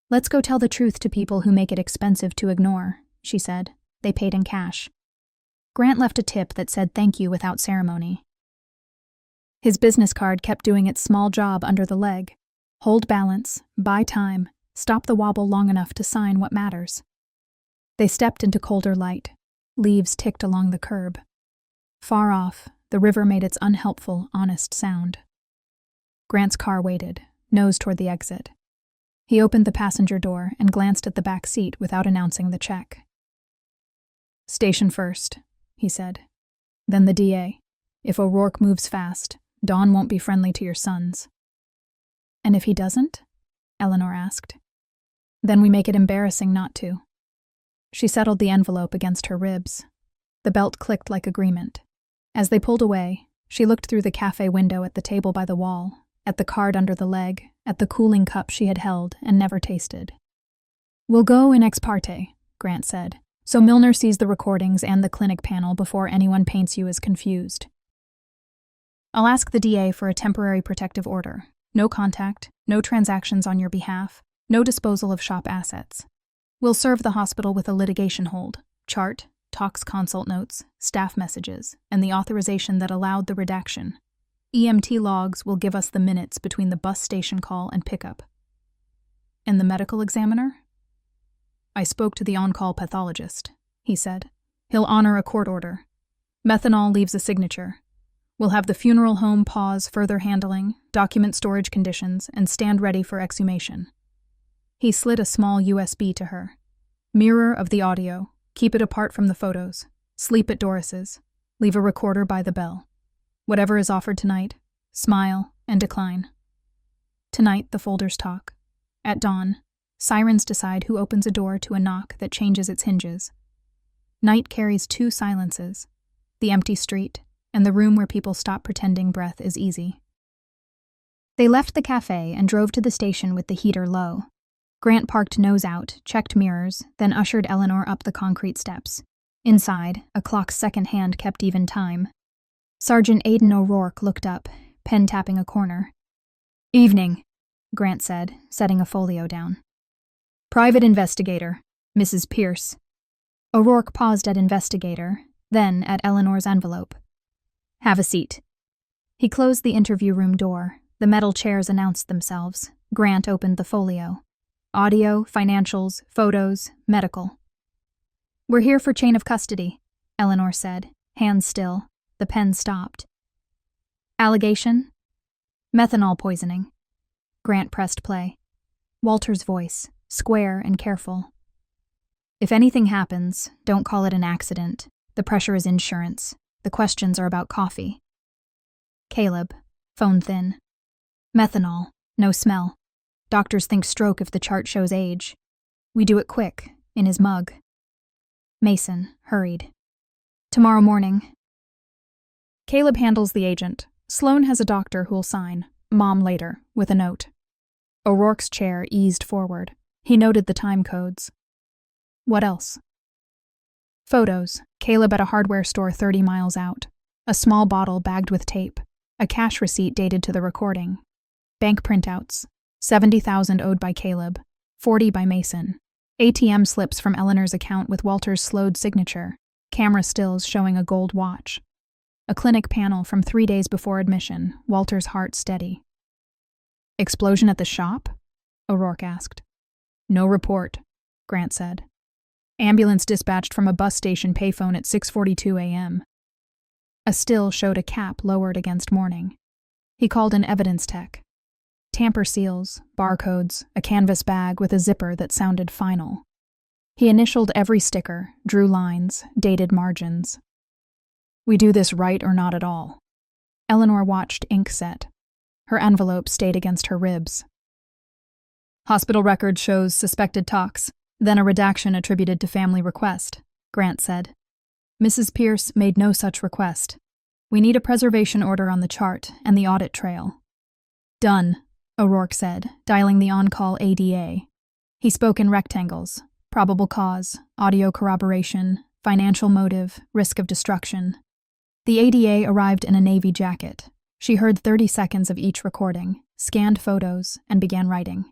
Let's go tell the truth to people who make it expensive to ignore, she said. They paid in cash. Grant left a tip that said thank you without ceremony. His business card kept doing its small job under the leg. Hold balance, buy time, stop the wobble long enough to sign what matters. They stepped into colder light. Leaves ticked along the curb. Far off, the river made its unhelpful, honest sound. Grant's car waited, nose toward the exit. He opened the passenger door and glanced at the back seat without announcing the check. Station first, he said. Then the DA. If O'Rourke moves fast, Don won't be friendly to your sons. And if he doesn't? Eleanor asked. Then we make it embarrassing not to. She settled the envelope against her ribs. The belt clicked like agreement. As they pulled away, she looked through the cafe window at the table by the wall, at the card under the leg, at the cooling cup she had held and never tasted. We'll go in ex parte, Grant said, so Milner sees the recordings and the clinic panel before anyone paints you as confused. I'll ask the DA for a temporary protective order. No contact, no transactions on your behalf, no disposal of shop assets. We'll serve the hospital with a litigation hold, chart, tox consult notes, staff messages, and the authorization that allowed the redaction. EMT logs will give us the minutes between the bus station call and pickup. And the medical examiner? I spoke to the on-call pathologist, he said. He'll honor a court order. Methanol leaves a signature. We'll have the funeral home pause further handling, document storage conditions, and stand ready for exhumation. He slid a small USB to her. Mirror of the audio. Keep it apart from the photos. Sleep at Doris's. Leave a recorder by the bell. Whatever is offered tonight, smile and decline. Tonight, the folders talk. At dawn, sirens decide who opens a door to a knock that changes its hinges. Night carries 2 silences, the empty street and the room where people stop pretending breath is easy. They left the cafe and drove to the station with the heater low. Grant parked nose out, checked mirrors, then ushered Eleanor up the concrete steps. Inside, a clock's second hand kept even time. Sergeant Aidan O'Rourke looked up, pen tapping a corner. Evening, Grant said, setting a folio down. Private investigator, Mrs. Pierce. O'Rourke paused at investigator, then at Eleanor's envelope. Have a seat. He closed the interview room door. The metal chairs announced themselves. Grant opened the folio. Audio, financials, photos, medical. "We're here for chain of custody," Eleanor said, hands still. The pen stopped. "Allegation?" "Methanol poisoning." Grant pressed play. Walter's voice, square and careful. "If anything happens, don't call it an accident. The pressure is insurance. The questions are about coffee." Caleb, phone thin. "Methanol, no smell. Doctors think stroke if the chart shows age. We do it quick, in his mug." Mason, hurried. "Tomorrow morning." Caleb handles the agent. Sloan has a doctor who'll sign. Mom later, with a note. O'Rourke's chair eased forward. He noted the time codes. "What else?" "Photos. Caleb at a hardware store 30 miles out. A small bottle bagged with tape. A cash receipt dated to the recording. Bank printouts. 70,000 owed by Caleb. 40 by Mason. ATM slips from Eleanor's account with Walter's slowed signature. Camera stills showing a gold watch. A clinic panel from 3 days before admission, Walter's heart steady. "Explosion at the shop?" O'Rourke asked. "No report," Grant said. "Ambulance dispatched from a bus station payphone at 6:42 a.m. A still showed a cap lowered against morning. He called an evidence tech. Tamper seals, barcodes, a canvas bag with a zipper that sounded final. He initialed every sticker, drew lines, dated margins. "We do this right or not at all." Eleanor watched ink set. Her envelope stayed against her ribs. "Hospital record shows suspected tox, then a redaction attributed to family request," Grant said. "Mrs. Pierce made no such request. We need a preservation order on the chart and the audit trail." "Done," O'Rourke said, dialing the on-call ADA. He spoke in rectangles. Probable cause, audio corroboration, financial motive, risk of destruction. The ADA arrived in a navy jacket. She heard 30 seconds of each recording, scanned photos, and began writing.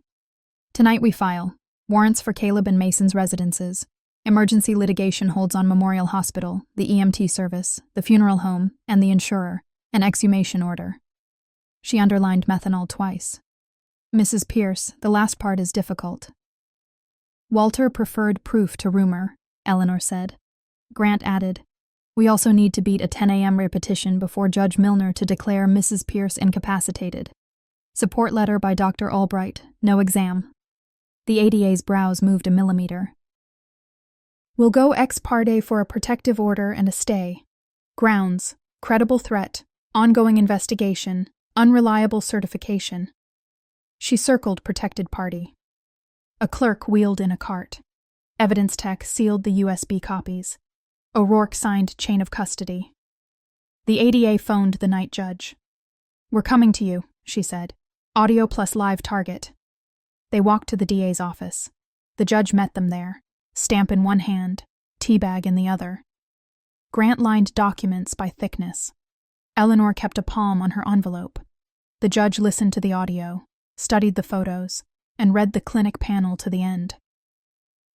"Tonight we file. Warrants for Caleb and Mason's residences. Emergency litigation holds on Memorial Hospital, the EMT service, the funeral home, and the insurer. An exhumation order." She underlined methanol twice. "Mrs. Pierce, the last part is difficult." "Walter preferred proof to rumor," Eleanor said. Grant added, "We also need to beat a 10 a.m. repetition before Judge Milner to declare Mrs. Pierce incapacitated. Support letter by Dr. Albright, no exam." The ADA's brows moved a millimeter. "We'll go ex parte for a protective order and a stay. Grounds, credible threat, ongoing investigation, unreliable certification." She circled protected party. A clerk wheeled in a cart. Evidence tech sealed the USB copies. O'Rourke signed chain of custody. The ADA phoned the night judge. "We're coming to you," she said. "Audio plus live target." They walked to the DA's office. The judge met them there, stamp in one hand, teabag in the other. Grant lined documents by thickness. Eleanor kept a palm on her envelope. The judge listened to the audio, studied the photos, and read the clinic panel to the end.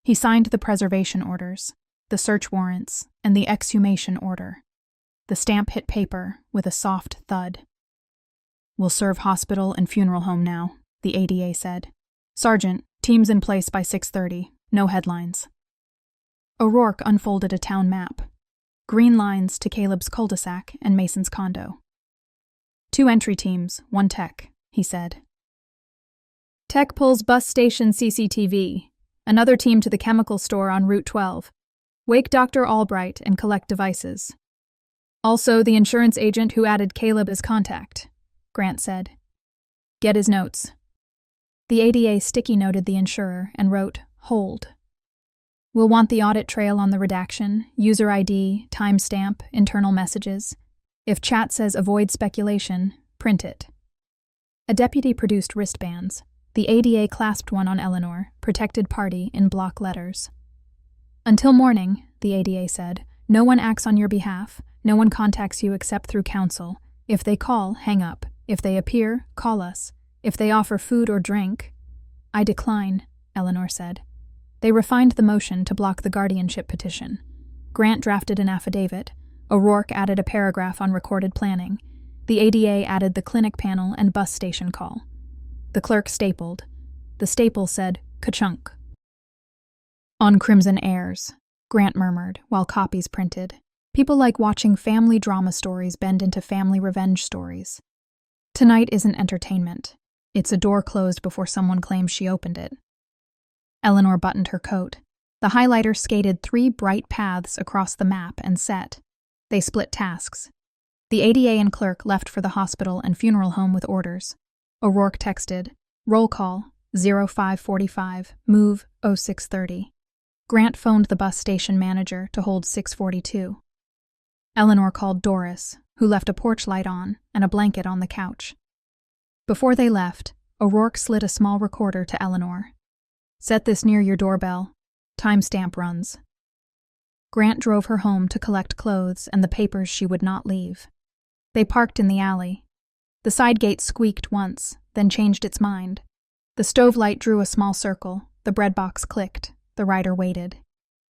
He signed the preservation orders, the search warrants, and the exhumation order. The stamp hit paper with a soft thud. "We'll serve hospital and funeral home now," the ADA said. "Sergeant, teams in place by 6:30. No headlines." O'Rourke unfolded a town map. Green lines to Caleb's cul-de-sac and Mason's condo. "2 entry teams, 1 tech," he said. "Tech pulls bus station CCTV. Another team to the chemical store on Route 12. Wake Dr. Albright and collect devices. Also the insurance agent who added Caleb as contact," Grant said. "Get his notes." The ADA sticky noted the insurer and wrote, "Hold." "We'll want the audit trail on the redaction, user ID, timestamp, internal messages. If chat says avoid speculation, print it." A deputy produced wristbands. The ADA clasped one on Eleanor, protected party, in block letters. "Until morning," the ADA said, "no one acts on your behalf. No one contacts you except through counsel. If they call, hang up. If they appear, call us. If they offer food or drink—" "I decline," Eleanor said. They refined the motion to block the guardianship petition. Grant drafted an affidavit. O'Rourke added a paragraph on recorded planning. The ADA added the clinic panel and bus station call. The clerk stapled. The staple said, ka-chunk. On CrimsonHeirs, Grant murmured, while copies printed. People like watching family drama stories bend into family revenge stories. Tonight isn't entertainment. It's a door closed before someone claims she opened it. Eleanor buttoned her coat. The highlighter skated 3 bright paths across the map and set. They split tasks. The ADA and clerk left for the hospital and funeral home with orders. O'Rourke texted, "Roll call, 0545, move 0630. Grant phoned the bus station manager to hold 642. Eleanor called Doris, who left a porch light on and a blanket on the couch. Before they left, O'Rourke slid a small recorder to Eleanor. "Set this near your doorbell. Timestamp runs." Grant drove her home to collect clothes and the papers she would not leave. They parked in the alley. The side gate squeaked once, then changed its mind. The stove light drew a small circle, the bread box clicked, the rider waited.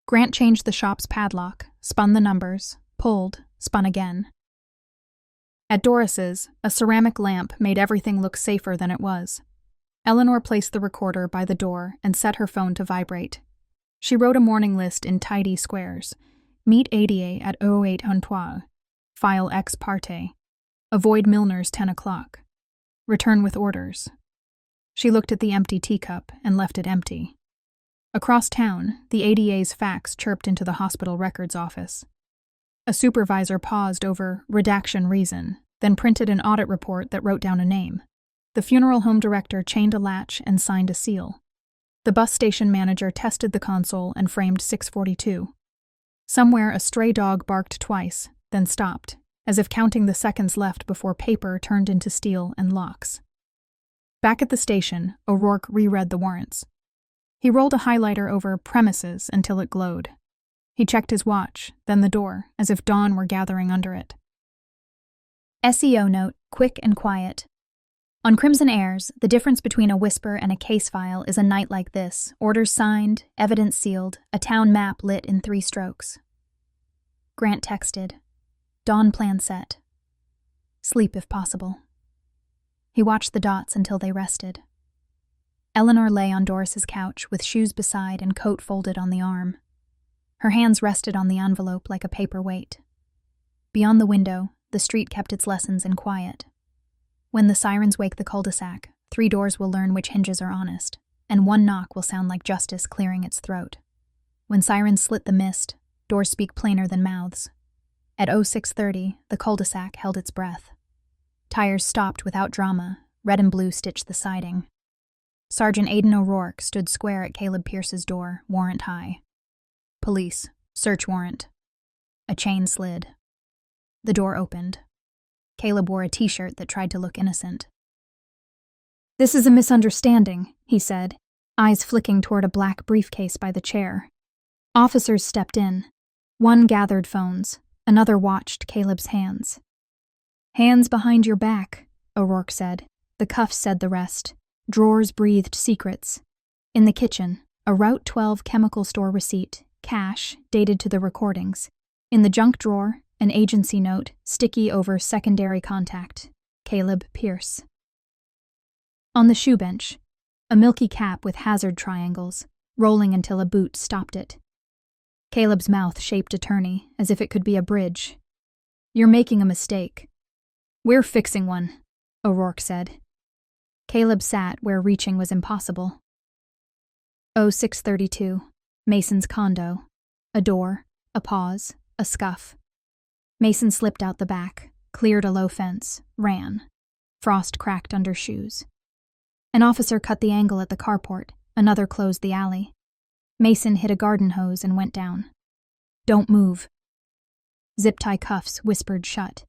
Grant changed the shop's padlock, spun the numbers, pulled, spun again. At Doris's, a ceramic lamp made everything look safer than it was. Eleanor placed the recorder by the door and set her phone to vibrate. She wrote a morning list in tidy squares. Meet ADA at 08 Hontois. File ex parte. Avoid Milner's 10 o'clock. Return with orders. She looked at the empty teacup and left it empty. Across town, the ADA's fax chirped into the hospital records office. A supervisor paused over redaction reason, then printed an audit report that wrote down a name. The funeral home director chained a latch and signed a seal. The bus station manager tested the console and framed 642. Somewhere a stray dog barked twice, then stopped, as if counting the seconds left before paper turned into steel and locks. Back at the station, O'Rourke reread the warrants. He rolled a highlighter over premises until it glowed. He checked his watch, then the door, as if dawn were gathering under it. SEO note, quick and quiet. On CrimsonHeirs, the difference between a whisper and a case file is a night like this, orders signed, evidence sealed, a town map lit in 3 strokes. Grant texted, "Dawn plan set. Sleep if possible." He watched the dots until they rested. Eleanor lay on Doris's couch with shoes beside and coat folded on the arm. Her hands rested on the envelope like a paperweight. Beyond the window, the street kept its lessons in quiet. When the sirens wake the cul-de-sac, 3 doors will learn which hinges are honest, and 1 knock will sound like justice clearing its throat. When sirens slit the mist, doors speak plainer than mouths. At 0630, the cul-de-sac held its breath. Tires stopped without drama, red and blue stitched the siding. Sergeant Aidan O'Rourke stood square at Caleb Pierce's door, warrant high. "Police, search warrant." A chain slid. The door opened. Caleb wore a t-shirt that tried to look innocent. "This is a misunderstanding," he said, eyes flicking toward a black briefcase by the chair. Officers stepped in. One gathered phones, another watched Caleb's hands. "Hands behind your back," O'Rourke said. The cuffs said the rest. Drawers breathed secrets. In the kitchen, a Route 12 chemical store receipt, cash, dated to the recordings. In the junk drawer, an agency note, sticky over secondary contact, Caleb Pierce. On the shoe bench, a milky cap with hazard triangles, rolling until a boot stopped it. Caleb's mouth shaped attorney, as if it could be a bridge. "You're making a mistake." "We're fixing one," O'Rourke said. Caleb sat where reaching was impossible. 0632, Mason's condo. A door, a pause, a scuff. Mason slipped out the back, cleared a low fence, ran. Frost cracked under shoes. An officer cut the angle at the carport, another closed the alley. Mason hit a garden hose and went down. "Don't move." Zip-tie cuffs whispered shut.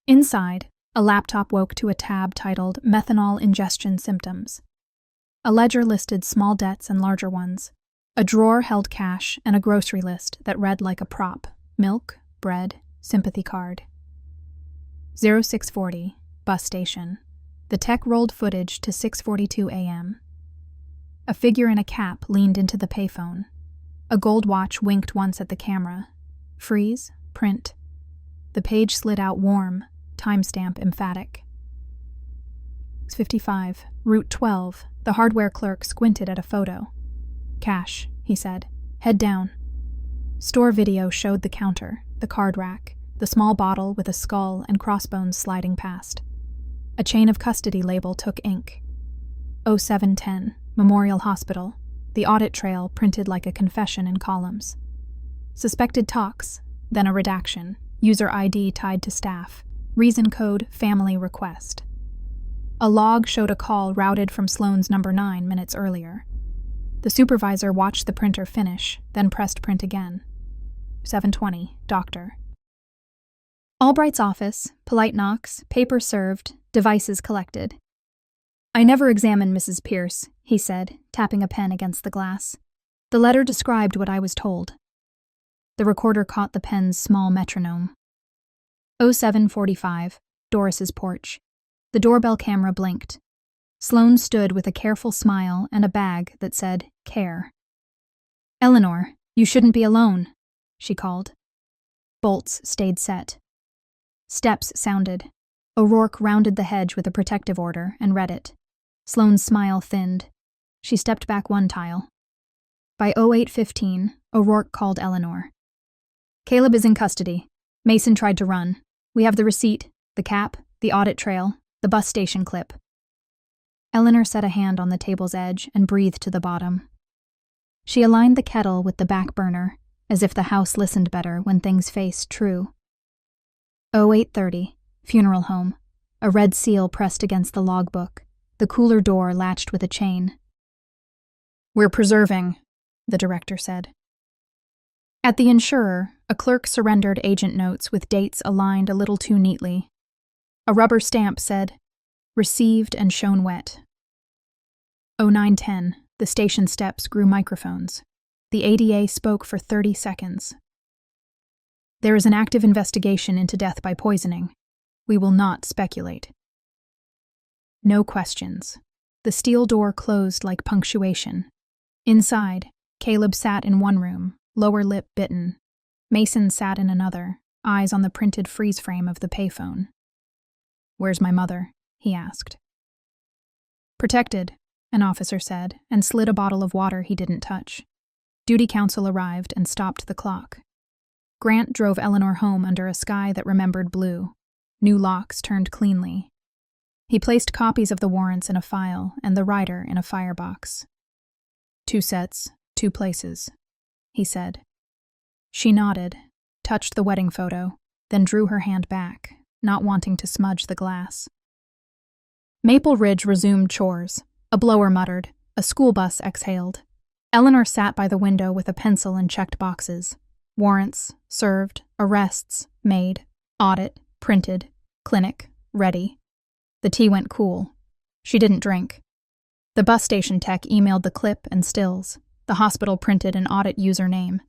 Inside, a laptop woke to a tab titled Methanol Ingestion Symptoms. A ledger listed small debts and larger ones. A drawer held cash and a grocery list that read like a prop: milk, bread, sympathy card. 0640, bus station. The tech rolled footage to 6:42 a.m. A figure in a cap leaned into the payphone. A gold watch winked once at the camera. Freeze, print. The page slid out warm, timestamp emphatic. 55, Route 12. The hardware clerk squinted at a photo. Cash, he said. Head down. Store video showed the counter, the card rack, the small bottle with a skull and crossbones sliding past. A chain of custody label took ink. 0710, Memorial Hospital. The audit trail printed like a confession in columns. Suspected talks, then a redaction. User ID tied to staff. Reason code family request. A log showed a call routed from Sloan's number 9 minutes earlier. The supervisor watched the printer finish, then pressed print again. 7:20, doctor. Albright's office, polite knocks, paper served, devices collected. I never examined Mrs. Pierce, he said, tapping a pen against the glass. The letter described what I was told. The recorder caught the pen's small metronome. 07:45, Doris's porch. The doorbell camera blinked. Sloan stood with a careful smile and a bag that said, Care. Eleanor, you shouldn't be alone, she called. Bolts stayed set. Steps sounded. O'Rourke rounded the hedge with a protective order and read it. Sloan's smile thinned. She stepped back one tile. By 08:15, O'Rourke called Eleanor. Caleb is in custody. Mason tried to run. We have the receipt, the cap, the audit trail, the bus station clip. Eleanor set a hand on the table's edge and breathed to the bottom. She aligned the kettle with the back burner, as if the house listened better when things faced true. 08:30, funeral home. A red seal pressed against the logbook. The cooler door latched with a chain. We're preserving, the director said. At the insurer, a clerk surrendered agent notes with dates aligned a little too neatly. A rubber stamp said, Received and shown wet. 09:10, the station steps grew microphones. The ADA spoke for 30 seconds. There is an active investigation into death by poisoning. We will not speculate. No questions. The steel door closed like punctuation. Inside, Caleb sat in one room, lower lip bitten. Mason sat in another, eyes on the printed freeze frame of the payphone. Where's my mother? He asked. Protected, an officer said, and slid a bottle of water he didn't touch. Duty counsel arrived and stopped the clock. Grant drove Eleanor home under a sky that remembered blue. New locks turned cleanly. He placed copies of the warrants in a file and the rider in a firebox. 2 sets, 2 places, he said. She nodded, touched the wedding photo, then drew her hand back, not wanting to smudge the glass. Maple Ridge resumed chores. A blower muttered. A school bus exhaled. Eleanor sat by the window with a pencil and checked boxes. Warrants, served, arrests, made, audit, printed, clinic, ready. The tea went cool. She didn't drink. The bus station tech emailed the clip and stills. The hospital printed an audit username.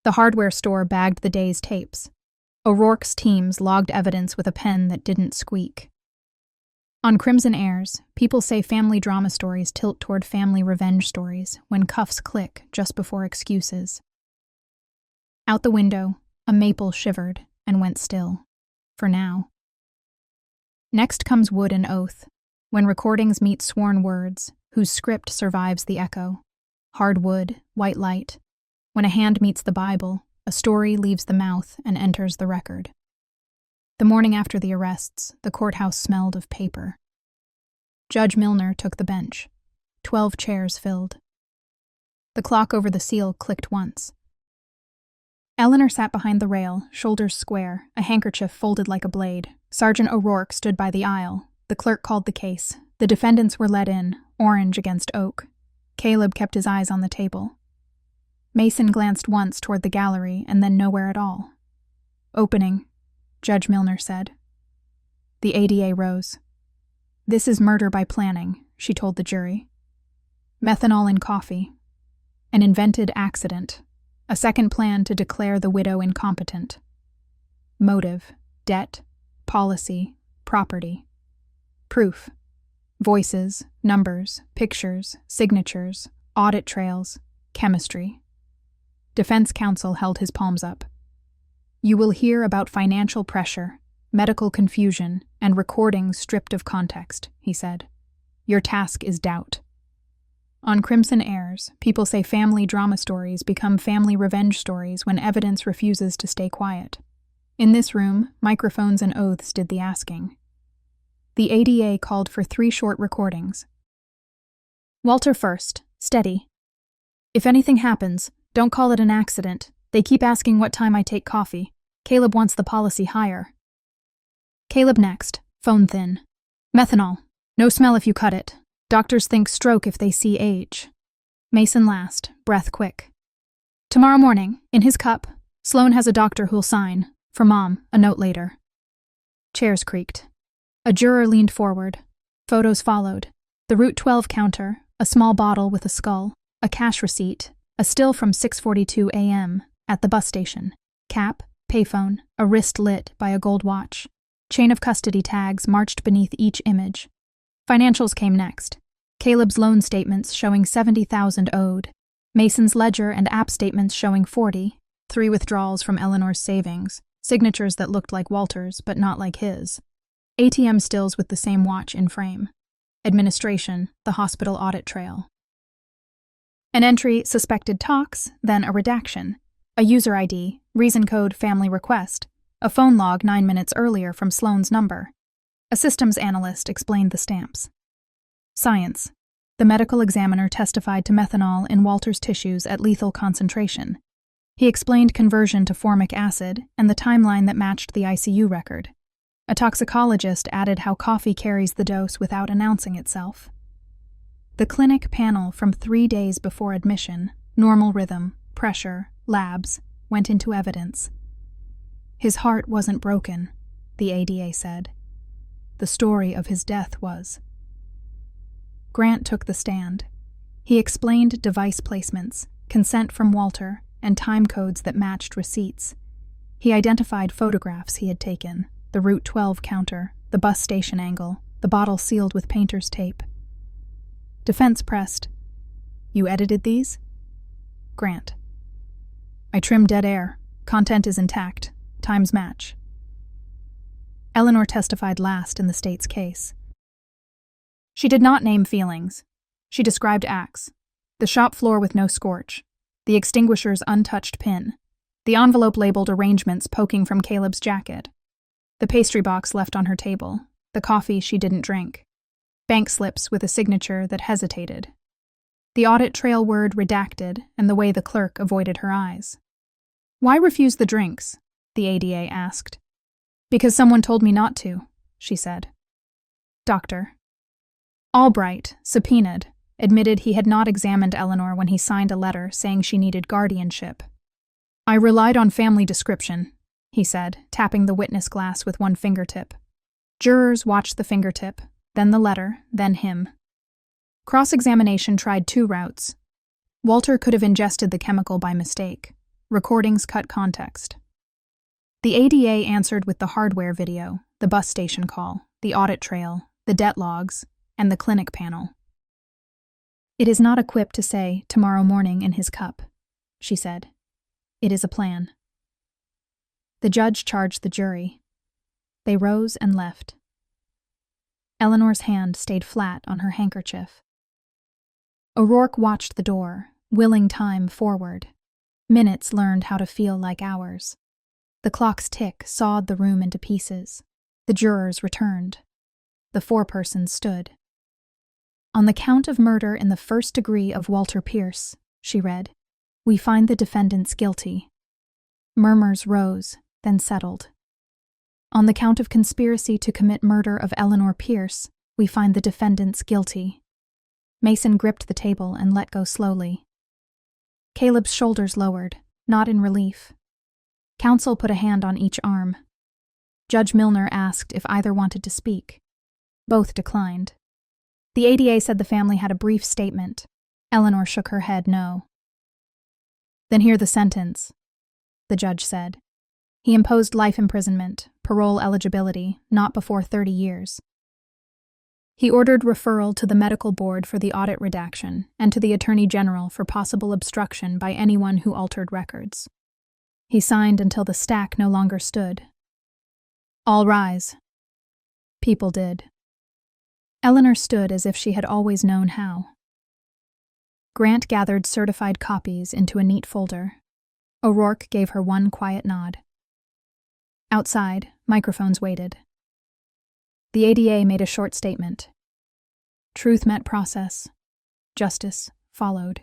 The hardware store bagged the day's tapes. O'Rourke's teams logged evidence with a pen that didn't squeak. On CrimsonHeirs, people say family drama stories tilt toward family revenge stories when cuffs click just before excuses. Out the window, a maple shivered and went still. For now. Next comes Wood and Oath, when recordings meet sworn words, whose script survives the echo. Hard wood, white light. When a hand meets the Bible, a story leaves the mouth and enters the record. The morning after the arrests, the courthouse smelled of paper. Judge Milner took the bench. 12 chairs filled. The clock over the seal clicked once. Eleanor sat behind the rail, shoulders square, a handkerchief folded like a blade. Sergeant O'Rourke stood by the aisle. The clerk called the case. The defendants were let in, orange against oak. Caleb kept his eyes on the table. Mason glanced once toward the gallery and then nowhere at all. Opening, Judge Milner said. The ADA rose. This is murder by planning, she told the jury. Methanol in coffee. An invented accident. A second plan to declare the widow incompetent. Motive, debt, policy, property. Proof. Voices, numbers, pictures, signatures, audit trails, chemistry. Defense counsel held his palms up. You will hear about financial pressure, medical confusion, and recordings stripped of context, he said. Your task is doubt. On Crimson Heirs, people say family drama stories become family revenge stories when evidence refuses to stay quiet. In this room, microphones and oaths did the asking. The ADA called for 3 short recordings. Walter first, steady. If anything happens, don't call it an accident. They keep asking what time I take coffee. Caleb wants the policy higher. Caleb next, phone thin. Methanol. No smell if you cut it. Doctors think stroke if they see age. Mason last, breath quick. Tomorrow morning, in his cup, Sloan has a doctor who'll sign. For Mom, a note later. Chairs creaked. A juror leaned forward. Photos followed. The Route 12 counter, a small bottle with a skull, a cash receipt, a still from 6:42 a.m. at the bus station. Cap, payphone, a wrist lit by a gold watch. Chain of custody tags marched beneath each image. Financials came next. Caleb's loan statements showing $70,000 owed. Mason's ledger and app statements showing $40,000, 3 withdrawals from Eleanor's savings, signatures that looked like Walter's but not like his. ATM stills with the same watch in frame. Administration, the hospital audit trail. An entry, suspected talks, then a redaction. A user ID, reason code family request. A phone log 9 minutes earlier from Sloan's number. A systems analyst explained the stamps. Science. The medical examiner testified to methanol in Walter's tissues at lethal concentration. He explained conversion to formic acid and the timeline that matched the ICU record. A toxicologist added how coffee carries the dose without announcing itself. The clinic panel from 3 days before admission, normal rhythm, pressure, labs, went into evidence. His heart wasn't broken, the ADA said. The story of his death was. Grant took the stand. He explained device placements, consent from Walter, and time codes that matched receipts. He identified photographs he had taken, the Route 12 counter, the bus station angle, the bottle sealed with painter's tape. Defense pressed. You edited these? Grant. I trimmed dead air. Content is intact. Times match. Eleanor testified last in the state's case. She did not name feelings. She described acts. The shop floor with no scorch. The extinguisher's untouched pin. The envelope labeled arrangements poking from Caleb's jacket. The pastry box left on her table. The coffee she didn't drink. Bank slips with a signature that hesitated. The audit trail word redacted and the way the clerk avoided her eyes. Why refuse the drinks? The ADA asked. Because someone told me not to, she said. Doctor. Albright, subpoenaed, admitted he had not examined Eleanor when he signed a letter saying she needed guardianship. I relied on family description, he said, tapping the witness glass with one fingertip. Jurors watched the fingertip, then the letter, then him. Cross-examination tried 2 routes. Walter could have ingested the chemical by mistake. Recordings cut context. The ADA answered with the hardware video, the bus station call, the audit trail, the debt logs, and the clinic panel. It is not equipped to say, tomorrow morning in his cup, she said. It is a plan. The judge charged the jury. They rose and left. Eleanor's hand stayed flat on her handkerchief. O'Rourke watched the door, willing time forward. Minutes learned how to feel like hours. The clock's tick sawed the room into pieces. The jurors returned. The 4-person stood. On the count of murder in the first degree of Walter Pierce, she read, we find the defendants guilty. Murmurs rose, then settled. On the count of conspiracy to commit murder of Eleanor Pierce, we find the defendants guilty. Mason gripped the table and let go slowly. Caleb's shoulders lowered, not in relief. Counsel put a hand on each arm. Judge Milner asked if either wanted to speak. Both declined. The ADA said the family had a brief statement. Eleanor shook her head no. Then hear the sentence, the judge said. He imposed life imprisonment, parole eligibility, not before 30 years. He ordered referral to the medical board for the audit redaction and to the Attorney General for possible obstruction by anyone who altered records. He signed until the stack no longer stood. All rise. People did. Eleanor stood as if she had always known how. Grant gathered certified copies into a neat folder. O'Rourke gave her one quiet nod. Outside, microphones waited. The ADA made a short statement. Truth met process. Justice followed.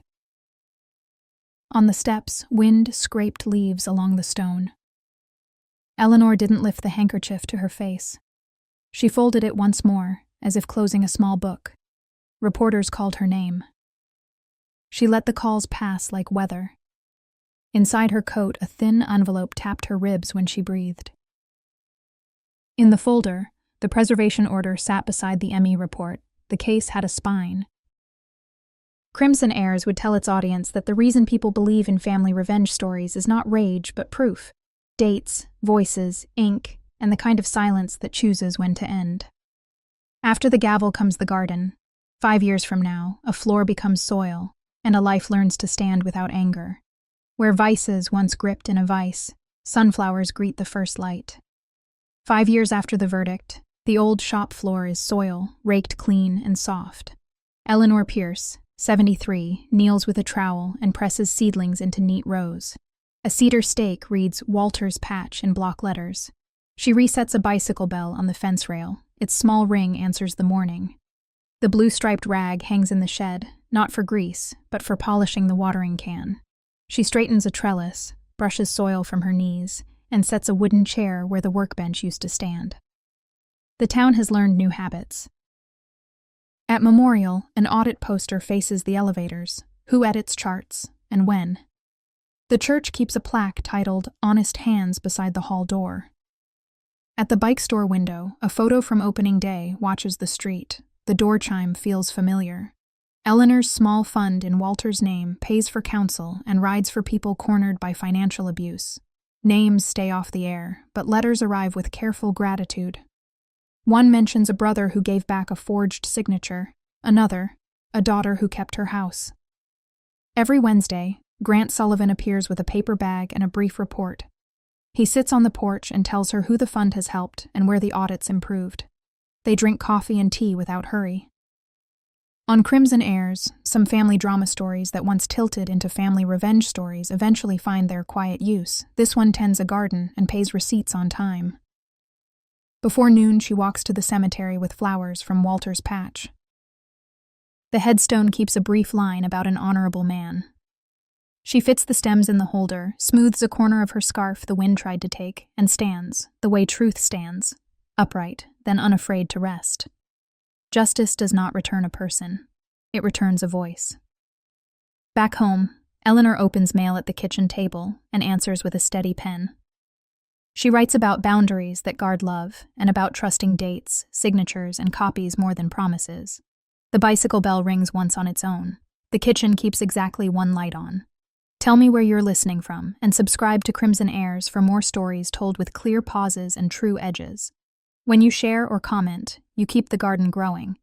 On the steps, wind scraped leaves along the stone. Eleanor didn't lift the handkerchief to her face. She folded it once more, as if closing a small book. Reporters called her name. She let the calls pass like weather. Inside her coat, a thin envelope tapped her ribs when she breathed. In the folder, the preservation order sat beside the ME report. The case had a spine. CrimsonHeirs would tell its audience that the reason people believe in family revenge stories is not rage, but proof. Dates, voices, ink, and the kind of silence that chooses when to end. After the gavel comes the garden. 5 years from now, a floor becomes soil, and a life learns to stand without anger. Where vices once gripped in a vice, sunflowers greet the first light. 5 years after the verdict, the old shop floor is soil, raked clean and soft. Eleanor Pierce, 73, kneels with a trowel and presses seedlings into neat rows. A cedar stake reads Walter's Patch in block letters. She resets a bicycle bell on the fence rail. Its small ring answers the morning. The blue-striped rag hangs in the shed, not for grease, but for polishing the watering can. She straightens a trellis, brushes soil from her knees, and sets a wooden chair where the workbench used to stand. The town has learned new habits. At Memorial, an audit poster faces the elevators, who edits charts, and when. The church keeps a plaque titled Honest Hands beside the hall door. At the bike store window, a photo from opening day watches the street. The door chime feels familiar. Eleanor's small fund in Walter's name pays for counsel and rides for people cornered by financial abuse. Names stay off the air, but letters arrive with careful gratitude. One mentions a brother who gave back a forged signature, another, a daughter who kept her house. Every Wednesday, Grant Sullivan appears with a paper bag and a brief report. He sits on the porch and tells her who the fund has helped and where the audits improved. They drink coffee and tea without hurry. On CrimsonHeirs, some family drama stories that once tilted into family revenge stories eventually find their quiet use. This one tends a garden and pays receipts on time. Before noon, she walks to the cemetery with flowers from Walter's Patch. The headstone keeps a brief line about an honorable man. She fits the stems in the holder, smooths a corner of her scarf the wind tried to take, and stands, the way truth stands, upright, then unafraid to rest. Justice does not return a person. It returns a voice. Back home, Eleanor opens mail at the kitchen table and answers with a steady pen. She writes about boundaries that guard love and about trusting dates, signatures, and copies more than promises. The bicycle bell rings once on its own. The kitchen keeps exactly one light on. Tell me where you're listening from, and subscribe to CrimsonHeirs for more stories told with clear pauses and true edges. When you share or comment, you keep the garden growing.